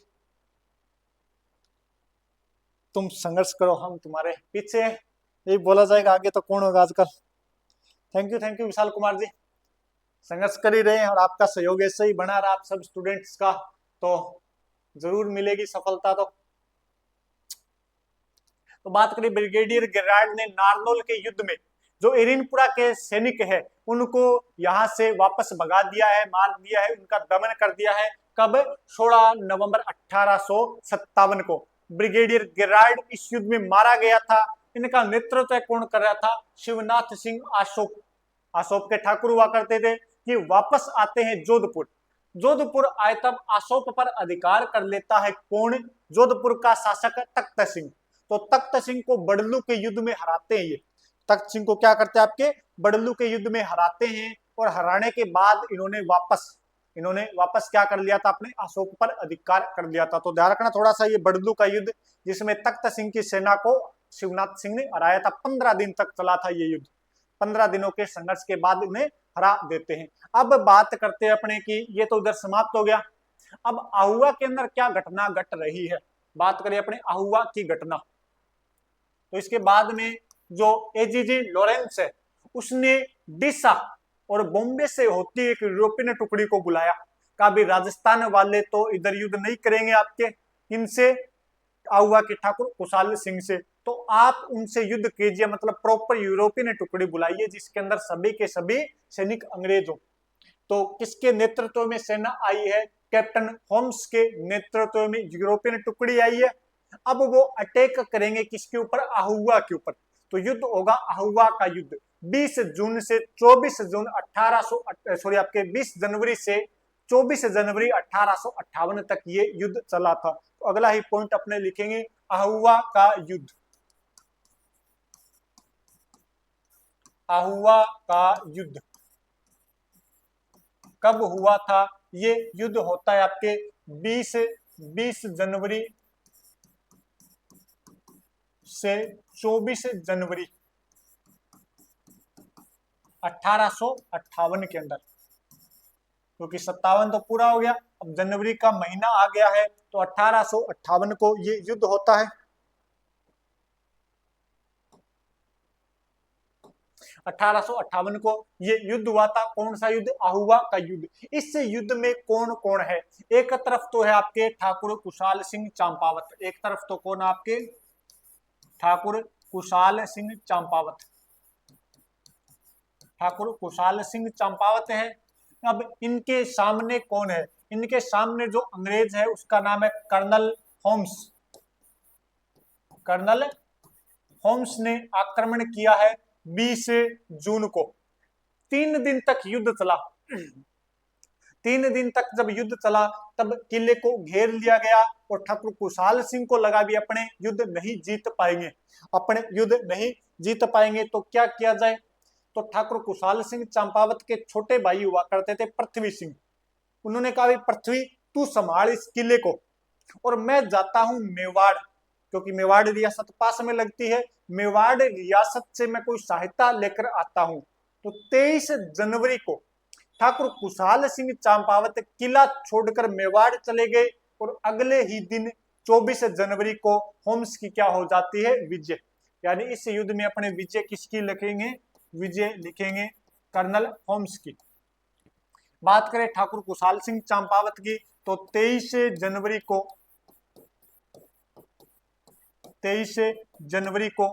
तुम संघर्ष करो, हम तुम्हारे पीछे हैं, यही बोला जाएगा, आगे तो कौन होगा आजकल। थैंक यू विशाल कुमार जी, संघर्ष कर ही रहे हैं और आपका सहयोग ऐसे ही बना रहा आप सब स्टूडेंट्स का, तो जरूर मिलेगी सफलता। तो बात करें ब्रिगेडियर गिरार्ड ने नारनौल के युद्ध में जो एरिनपुरा के सैनिक है उनको यहां से वापस भगा दिया है, मार दिया है, उनका दमन कर दिया है। कब, 16 नवंबर 1857 को ब्रिगेडियर गिरार्ड इस युद्ध में मारा गया था। इनका नेतृत्व कौन कर रहा था, शिवनाथ सिंह आशोप के ठाकुर हुआ करते थे। ये वापस आते हैं जोधपुर आए तब आशोप पर अधिकार कर लेता है कौन, जोधपुर का शासक तख्त सिंह। तो तख्त सिंह को बड़लू के युद्ध में हराते हैं। ये तख्त सिंह को क्या करते हैं, आपके बड़लू के युद्ध में हराते हैं, और हराने के बाद इन्होंने वापस क्या कर लिया था, अपने अशोक पर अधिकार कर लिया था। तो ध्यान रखना थोड़ा सा, ये बड़लू का युद्ध जिसमें तख्त सिंह की सेना को शिवनाथ सिंह ने हराया था, 15 दिन तक चला था ये युद्ध। 15 दिनों के संघर्ष के बाद उन्हें हरा देते हैं। अब बात करते हैं अपने की, ये तो उधर समाप्त हो गया। अब आहुआ के अंदर क्या घटना घट रही है, बात करें अपने आहुआ की घटना। तो इसके बाद में जो एजीजी लॉरेंस है उसने डिसा और बॉम्बे से होती एक यूरोपियन टुकड़ी को बुलाया, कहा भी राजस्थान वाले तो इधर युद्ध नहीं करेंगे आपके, इनसे आहुआ के ठाकुर कुशाल सिंह से, तो आप उनसे युद्ध कीजिए, मतलब प्रॉपर यूरोपियन टुकड़ी बुलाइए जिसके अंदर सभी के सभी सैनिक अंग्रेज हो। तो किसके नेतृत्व में सेना आई है, कैप्टन होम्स के नेतृत्व में यूरोपियन टुकड़ी आई है। अब वो अटैक करेंगे किसके ऊपर, आहुआ के ऊपर। तो युद्ध होगा आहुआ का युद्ध 20 जून से 24 जून 20 जनवरी से 24 जनवरी 1858 तक ये युद्ध चला था। तो अगला ही पॉइंट अपने लिखेंगे आहुआ का युद्ध। आहुआ का युद्ध कब हुआ था, ये युद्ध होता है आपके 20 जनवरी से 24 जनवरी 1858 के अंदर, क्योंकि 57 तो पूरा हो गया, अब जनवरी का महीना आ गया है, तो 1858 को ये युद्ध होता है। 1858 को ये युद्ध हुआ था। कौन सा युद्ध, आहुआ का युद्ध। इस युद्ध में कौन कौन है, एक तरफ तो है आपके ठाकुर कुशाल सिंह चंपावत, एक तरफ तो कौन आपके ठाकुर कुशाल सिंह चंपावत, ठाकुर कुशाल सिंह चंपावत है। अब इनके सामने कौन है, इनके सामने जो अंग्रेज है उसका नाम है कर्नल होम्स। कर्नल होम्स ने आक्रमण किया है 20 जून को। 3 दिन तक युद्ध चला। 3 दिन तक जब युद्ध चला तब किले को घेर लिया गया और ठाकुर कुशाल सिंह को लगा भी अपने युद्ध नहीं जीत पाएंगे, अपने युद्ध नहीं जीत पाएंगे, तो क्या किया जाए। तो ठाकुर कुशाल सिंह चंपावत के छोटे भाई हुआ करते थे पृथ्वी सिंह, उन्होंने कहा पृथ्वी तू संभाल इस किले को और मैं जाता हूं मेवाड़, क्योंकि मेवाड़ रियासत पास में लगती है, मेवाड़ रियासत से मैं कोई सहायता लेकर आता हूं। तो 23 जनवरी को ठाकुर कुशाल सिंह चंपावत किला छोड़कर मेवाड़ चले गए और अगले ही दिन 24 जनवरी को होम्स की क्या हो जाती है, विजय। यानी इस युद्ध में अपने विजय किसकी लिखेंगे, विजय लिखेंगे कर्नल होम्स की। बात करें ठाकुर कुशाल सिंह चंपावत की, तो 23 जनवरी को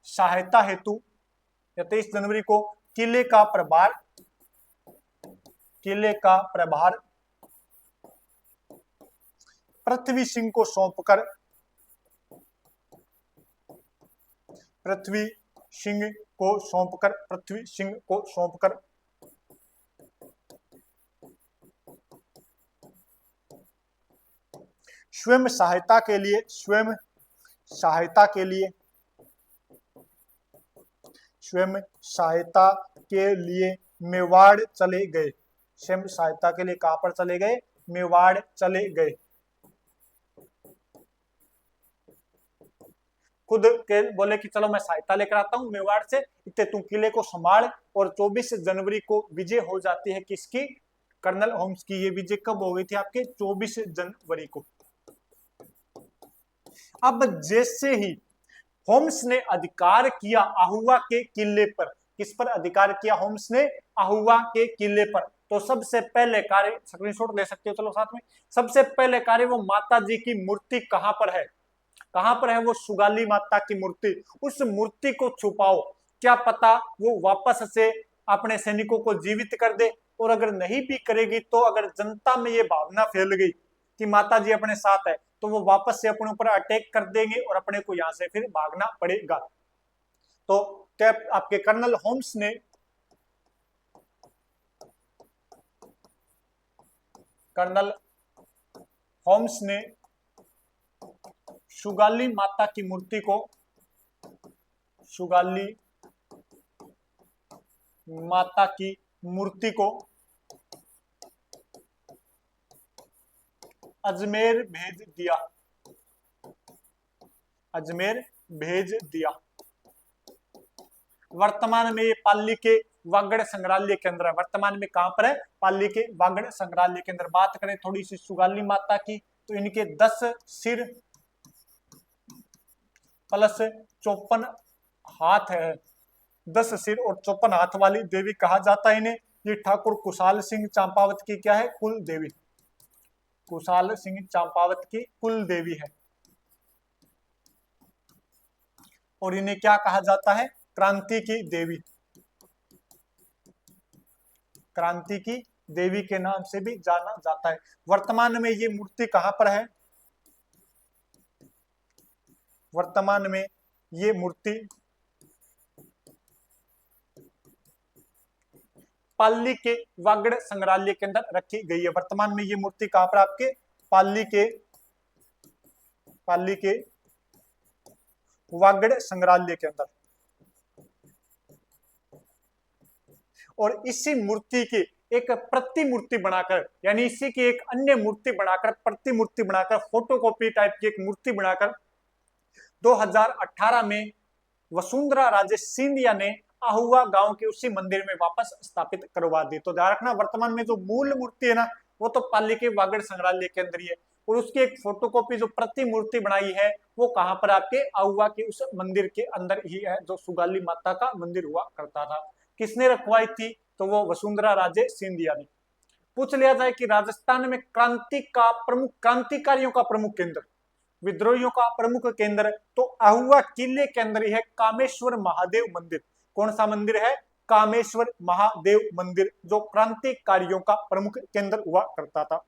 सहायता हेतु या 23 जनवरी को किले का प्रभार पृथ्वी सिंह को सौंपकर स्वयं सहायता के लिए मेवाड़ चले गए। स्वयं सहायता के लिए कहां पर चले गए, मेवाड़ चले गए। खुद के बोले कि चलो मैं सहायता लेकर आता हूं मेवाड़ से, इतने तू किले को संभाल। और 24 जनवरी को विजय हो जाती है किसकी, कर्नल होम्स की। ये विजय कब हो गई थी आपके, 24 जनवरी को। अब जैसे ही होम्स ने अधिकार किया आहुआ के किले पर, किस पर अधिकार किया होम्स ने, आहुआ के किले पर, तो सबसे पहले कार्य, स्क्रीनशॉट ले सकते हो चलो साथ में, सबसे पहले कार्य वो माता जी की मूर्ति कहां पर है, कहां पर है वो सुगाली माता की मूर्ति, उस मूर्ति को छुपाओ, क्या पता वो वापस से अपने सैनिकों को जीवित कर दे। और अगर नहीं भी करेगी तो अगर जनता में ये भावना फैल गई कि माता जी अपने साथ है, तो वो वापस से अपने ऊपर अटैक कर देंगे और अपने को यहां से फिर भागना पड़ेगा। तो आपके कर्नल होम्स ने सुगाली माता की मूर्ति को अजमेर भेज दिया। वर्तमान में ये पाली के वागड़ संग्रहालय के अंदर है, वर्तमान में कहां पर है, पाली के वागड़ संग्रहालय के अंदर। बात करें थोड़ी सी सुगाली माता की, तो इनके 10 सिर प्लस 54 हाथ है, 10 सिर और 54 हाथ वाली देवी कहा जाता है इन्हें। ये ठाकुर कुशाल सिंह चंपावत की क्या है, कुल देवी, कुशाल सिंह चंपावत की कुल देवी है। और इन्हें क्या कहा जाता है, क्रांति की देवी, क्रांति की देवी के नाम से भी जाना जाता है। वर्तमान में ये मूर्ति कहां पर है, वर्तमान में ये मूर्ति पाली के वागड़ संग्रहालय के अंदर रखी गई है। वर्तमान में ये मूर्ति कहां पर, आपके पाली के वागड़ संग्रहालय के अंदर। और इसी मूर्ति की एक प्रतिमूर्ति बनाकर, यानी इसी की एक अन्य मूर्ति बनाकर, प्रतिमूर्ति बनाकर, फोटोकॉपी टाइप की एक मूर्ति बनाकर 2018 में वसुंधरा राजे सिंधिया ने आहुआ गांव के उसी मंदिर में वापस स्थापित करवा दी। तो ध्यान रखना, वर्तमान में जो मूल मूर्ति है ना, वो तो पाली के वागड़ संग्रहालय के अंदर ही है, और उसकी एक फोटोकॉपी जो प्रतिमूर्ति बनाई है वो कहां पर, आपके आहुआ के उस मंदिर के अंदर ही है, जो सुगाली माता का मंदिर हुआ करता था। किसने रखवाई थी, तो वो वसुंधरा राजे सिंधिया ने। पूछ लिया जाए कि राजस्थान में क्रांतिकारियों का प्रमुख केंद्र, विद्रोहियों का प्रमुख केंद्र, तो आहुआ किले के अंदर ही है कामेश्वर महादेव मंदिर। कौन सा मंदिर है, कामेश्वर महादेव मंदिर, जो क्रांतिकारियों का प्रमुख केंद्र हुआ करता था।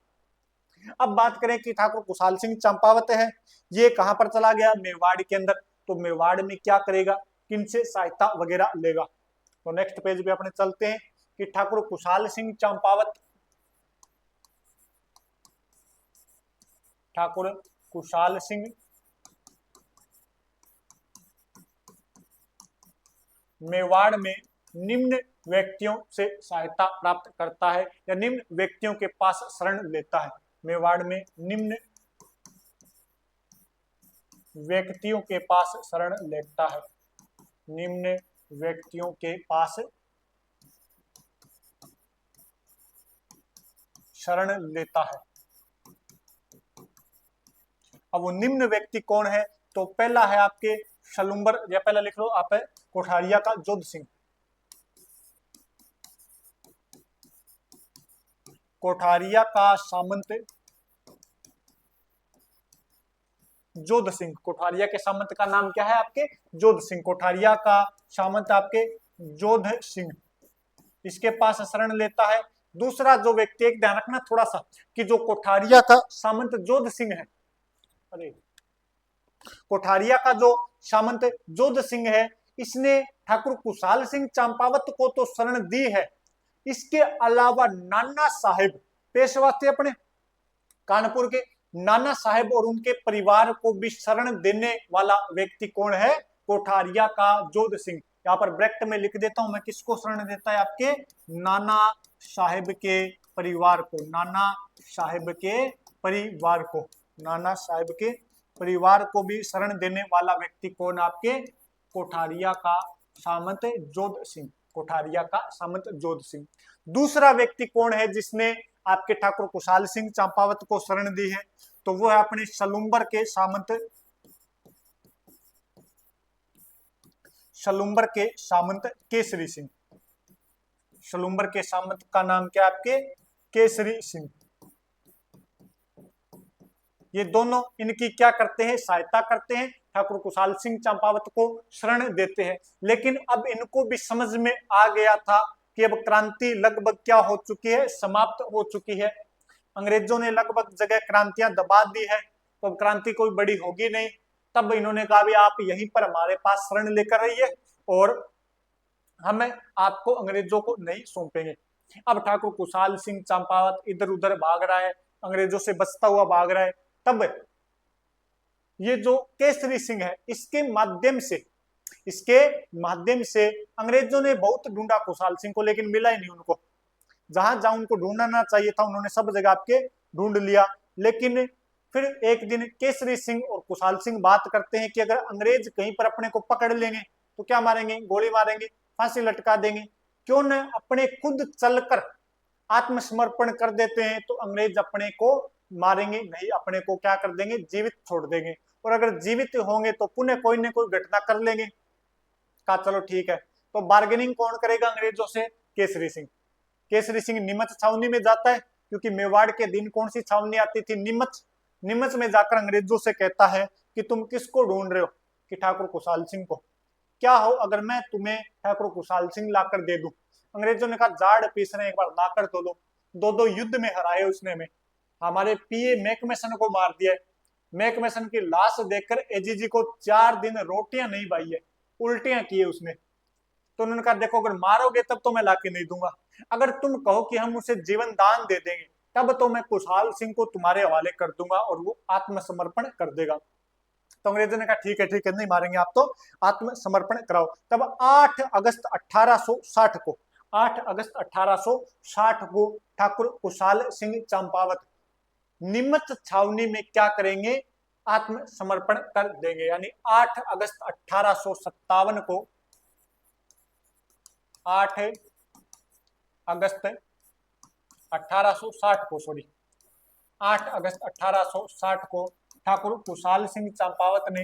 अब बात करें कि ठाकुर कुशाल सिंह चंपावत है, ये कहां पर चला गया, मेवाड़ के अंदर। तो मेवाड़ में क्या करेगा, किनसे सहायता वगैरह लेगा। तो नेक्स्ट पेज पे अपने चलते हैं कि ठाकुर कुशाल सिंह चंपावत, ठाकुर कुशाल सिंह मेवाड़ में निम्न व्यक्तियों से सहायता प्राप्त करता है, या निम्न व्यक्तियों के पास शरण लेता है। मेवाड़ में निम्न व्यक्तियों के पास शरण लेता है, निम्न व्यक्तियों के पास शरण लेता है। अब वो निम्न व्यक्ति कौन है, तो पहला है आपके शलुम्बर, या पहला लिख लो आप, कोठारिया का जोध सिंह, कोठारिया का सामंत जोध सिंह। कोठारिया के सामंत का नाम क्या है, आपके जोध सिंह। कोठारिया का सामंत आपके जोध सिंह, इसके पास शरण लेता है। दूसरा जो व्यक्ति, एक ध्यान रखना थोड़ा सा, कि जो कोठारिया का सामंत जोध सिंह है, अरे कोठारिया का जो सामंत जोध सिंह है, इसने ठाकुर कुशाल सिंह चंपावत को तो शरण दी है, इसके अलावा नाना साहेब, पेशवा थे अपने कानपुर के, नाना साहेब और उनके परिवार को भी शरण देने वाला व्यक्ति कौन है, कोठारिया का जोध सिंह। यहाँ पर ब्रैकेट में लिख देता हूं मैं, किसको शरण देता है, आपके नाना साहेब के परिवार को, नाना साहेब के परिवार को, नाना साहेब के परिवार को भी शरण देने वाला व्यक्ति कौन, आपके कोठारिया का सामंत जोध सिंह, कोठारिया का सामंत जोध सिंह। दूसरा व्यक्ति कौन है जिसने आपके ठाकुर कुशाल सिंह चंपावत को शरण दी है, तो वो है अपने शलुम्बर के सामंत, शलुम्बर के सामंत केसरी सिंह। शलुम्बर के सामंत का नाम क्या है, आपके केसरी सिंह। ये दोनों इनकी क्या करते हैं, सहायता करते हैं, ठाकुर कुशाल सिंह चंपावत को शरण देते हैं। लेकिन अब इनको भी समझ में आ गया था कि अब क्रांति लगभग क्या हो चुकी है, समाप्त हो चुकी है। अंग्रेजों ने लगभग जगह क्रांतियां दबा दी है, तो अब क्रांति कोई बड़ी होगी नहीं। तब इन्होंने कहा भी आप यहीं पर हमारे पास शरण लेकर रहिए और हमें आपको अंग्रेजों को नहीं सौंपेंगे। अब ठाकुर कुशाल सिंह चंपावत इधर उधर भाग रहा है, अंग्रेजों से बचता हुआ भाग रहा है। तब ये जो केसरी सिंह है, इसके माध्यम से अंग्रेजों ने बहुत ढूंढा कुशाल सिंह को, लेकिन मिला ही नहीं उनको। जहां जहां उनको ढूंढना चाहिए था उन्होंने सब जगह आपके ढूंढ लिया। लेकिन फिर एक दिन केसरी सिंह और कुशाल सिंह बात करते हैं कि अगर अंग्रेज कहीं पर अपने को पकड़ लेंगे तो क्या मारेंगे, गोली मारेंगे, फांसी लटका देंगे। क्यों न अपने खुद चलकर आत्मसमर्पण कर देते हैं, तो अंग्रेज अपने को मारेंगे नहीं, अपने को क्या कर देंगे, जीवित छोड़ देंगे। और अगर जीवित होंगे तो पुनः कोई न कोई घटना कर लेंगे। कहा चलो ठीक है। तो बार्गेनिंग कौन करेगा अंग्रेजों से? केसरी सिंह। केसरी सिंह नीमच छावनी में जाता है, क्योंकि मेवाड़ के दिन कौन सी छावनी आती थी? नीमच। नीमच में जाकर अंग्रेजों से कहता है कि तुम किसको ढूंढ रहे हो? कि ठाकुर कुशाल सिंह को। क्या हो अगर मैं तुम्हें ठाकुर कुशाल सिंह लाकर दे दूं? अंग्रेजों ने कहा जाड़ पीस रहे, एक बार लाकर तो दो। दो दो युद्ध में हराए उसने में, हमारे पीए मैकमेसन को मार दिया। मैकमेसन की लाश देखकर एजीजी को 4 दिन रोटियां नहीं भाई है, उल्टियां किए उसने। तो उन्होंने कहा देखो अगर मारोगे तब तो मैं लाके नहीं दूंगा, अगर तुम कहो कि हम उसे जीवन दान दे देंगे तब तो मैं कुशाल सिंह को तुम्हारे हवाले कर दूंगा और वो आत्मसमर्पण कर देगा। तो अंग्रेजों ने कहा ठीक है नहीं मारेंगे आप तो आत्मसमर्पण कराओ। तब 8 अगस्त 1860 को 8 अगस्त 1860 को ठाकुर कुशाल सिंह चंपावत नीमच छावनी में क्या करेंगे? आत्मसमर्पण कर देंगे। यानी 8 अगस्त 1857 को 8 अगस्त 1860 को सॉरी 8 अगस्त 1860 को ठाकुर कुशाल सिंह चंपावत ने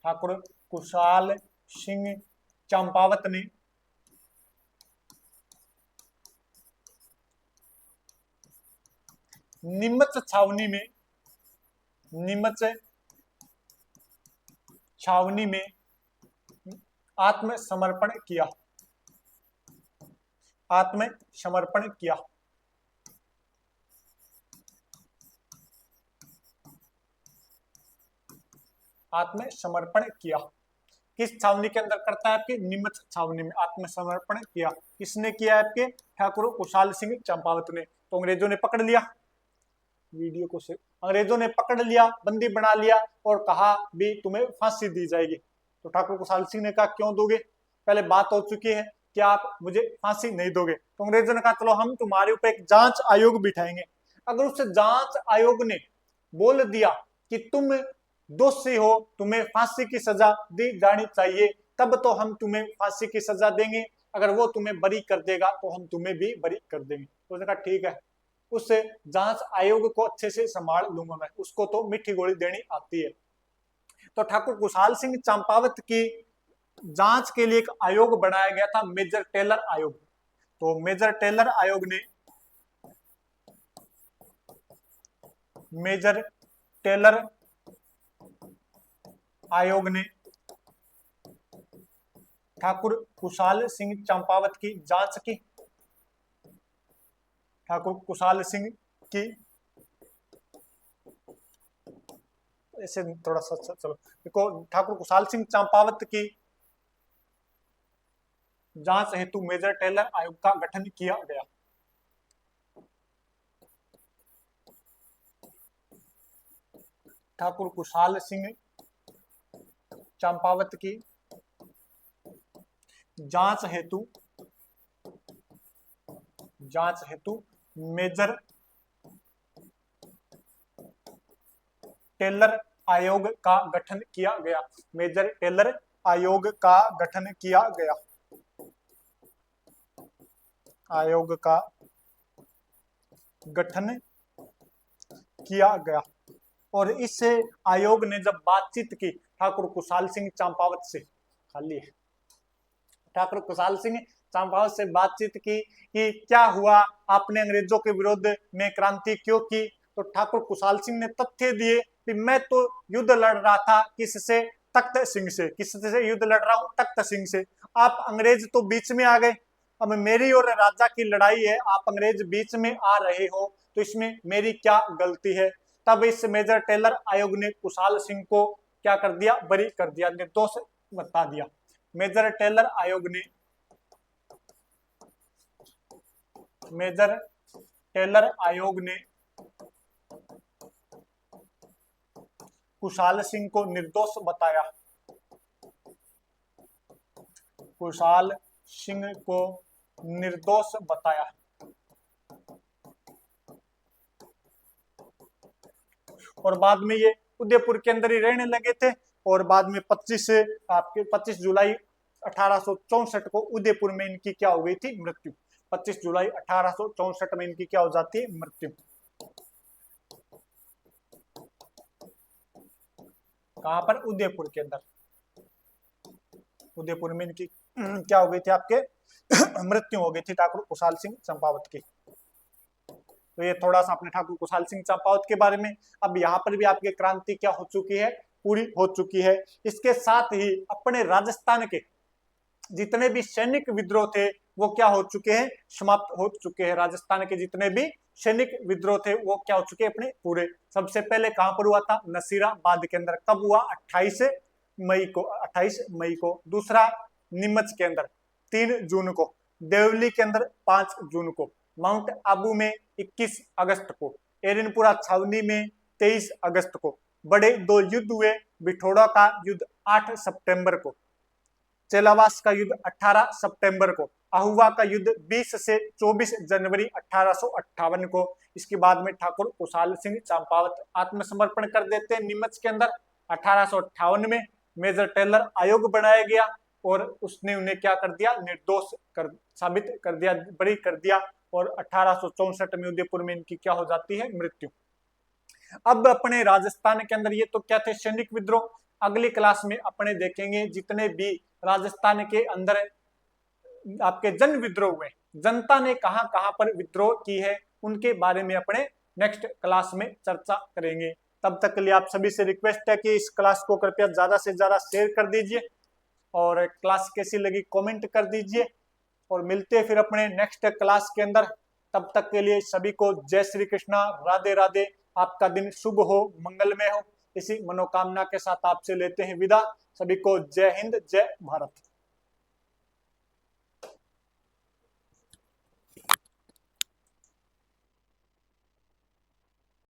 ठाकुर कुशाल सिंह चंपावत ने नीमच छावनी में आत्मसमर्पण किया। आत्मसमर्पण किया। आत्मसमर्पण किया। किस छावनी के अंदर करता है? आपकी नीमच छावनी में आत्मसमर्पण किया। किसने किया? आपके ठाकुर कुशाल सिंह चंपावत ने। तो अंग्रेजों ने पकड़ लिया, वीडियो को से अंग्रेजों ने पकड़ लिया, बंदी बना लिया और कहा भी तुम्हें फांसी दी जाएगी। तो ठाकुर कुशाल सिंह ने कहा क्यों दोगे? पहले बात हो चुकी है कि आप मुझे फांसी नहीं दोगे। तो अंग्रेजों ने कहा चलो हम तुम्हारे ऊपर एक जांच आयोग बिठाएंगे, अगर उस जांच आयोग ने बोल दिया कि तुम दोषी हो, तुम्हें फांसी की सजा दी जानी चाहिए, तब तो हम तुम्हें फांसी की सजा देंगे, अगर वो तुम्हें बरी कर देगा तो हम तुम्हें भी बरी कर देंगे। तो उसने कहा ठीक है, उस जांच आयोग को अच्छे से संभाल लूंगा मैं, उसको तो मीठी गोली देनी आती है। तो ठाकुर कुशाल सिंह चंपावत की जांच के लिए एक आयोग बनाया गया था, मेजर टेलर आयोग। तो मेजर टेलर आयोग ने मेजर टेलर आयोग ने ठाकुर कुशाल सिंह चंपावत की जांच की। ठाकुर कुशाल सिंह की ऐसे थोड़ा सा चलो देखो, ठाकुर कुशाल सिंह चंपावत की जांच हेतु मेजर टेलर आयोग का गठन किया गया। ठाकुर कुशाल सिंह चंपावत की जांच हेतु मेजर टेलर आयोग का गठन किया गया। मेजर टेलर आयोग का गठन किया गया। आयोग का गठन किया गया। और इस आयोग ने जब बातचीत की ठाकुर कुशाल सिंह चंपावत से, खाली है, ठाकुर कुशाल सिंह चंपावत से बातचीत की कि क्या हुआ, आपने अंग्रेजों के विरुद्ध में क्रांति क्यों की? तो ठाकुर कुशाल सिंह ने तथ्य दिए कि मैं तो युद्ध लड़ रहा था किससे? तख्त सिंह से। किससे युद्ध लड़ रहा हूं? तख्त सिंह से। आप अंग्रेज तो बीच में आ गए, अब मेरी और राजा की लड़ाई है, आप अंग्रेज बीच में आ रहे हो, तो इसमें मेरी क्या गलती है? तब इस मेजर टेलर आयोग ने कुशाल सिंह को क्या कर दिया? बरी कर दिया, निर्दोष बता दिया। मेजर टेलर आयोग ने कुशाल सिंह को निर्दोष बताया। कुशाल सिंह को निर्दोष बताया। और बाद में ये उदयपुर के अंदर ही रहने लगे थे। और बाद में 25 जुलाई 1864 को उदयपुर में इनकी क्या हो गई थी? मृत्यु। 25 जुलाई 1864 में इनकी क्या हो जाती है? मृत्यु। कहां पर? उदयपुर के अंदर। उदयपुर में इनकी क्या हो गई थी? आपके मृत्यु हो गई थी ठाकुर कुशाल सिंह चंपावत की। तो ये थोड़ा सा अपने ठाकुर कुशाल सिंह चंपावत के बारे में। अब यहाँ पर भी आपकी क्रांति क्या हो चुकी है? पूरी हो चुकी है। इसके साथ ही अपने राजस्थान के जितने भी सैनिक विद्रोह थे वो क्या हो चुके हैं? समाप्त हो चुके हैं। राजस्थान के जितने भी सैनिक विद्रोह थे वो क्या हो चुके हैं? अपने पूरे। सबसे पहले कहां पर हुआ था? नसीराबाद के अंदर। कब हुआ? 28 मई को। 28 मई को। दूसरा नीमच के अंदर 3 जून को। देवली के अंदर 5 जून को। माउंट आबू में 21 अगस्त को। एरनपुरा छावनी में 23 अगस्त को। बड़े 2 युद्ध हुए। बिठोड़ा का युद्ध 8 सितंबर को। चेलावास का युद्ध 18 सितंबर को। अहुआ का युद्ध 20 से 24 जनवरी 1858 को। इसके बाद में ठाकुर कुशाल सिंह चंपावत आत्मसमर्पण कर देते हैं नीमच के अंदर। 1858 में मेजर टेलर आयोग बनाया गया और उसने उन्हें क्या कर दिया? निर्दोष साबित कर दिया, बरी कर दिया। और 1864 में उदयपुर में इनकी क्या हो जाती है? मृत्यु। अब अपने राजस्थान के अंदर ये तो क्या थे? सैनिक विद्रोह। अगली क्लास में अपने देखेंगे जितने भी राजस्थान के अंदर आपके जन विद्रोह हुए, जनता ने कहां कहां पर विद्रोह की है, उनके बारे में अपने नेक्स्ट क्लास में चर्चा करेंगे। तब तक के लिए आप सभी से रिक्वेस्ट है कि इस क्लास को कृपया ज्यादा से ज्यादा शेयर कर दीजिए और क्लास कैसी लगी कमेंट कर दीजिए। और मिलते हैं फिर अपने नेक्स्ट क्लास के अंदर। तब तक के लिए सभी को जय श्री कृष्णा, राधे राधे। आपका दिन शुभ हो, मंगलमय हो। इसी मनोकामना के साथ आपसे लेते हैं विदा। सभी को जय हिंद, जय भारत।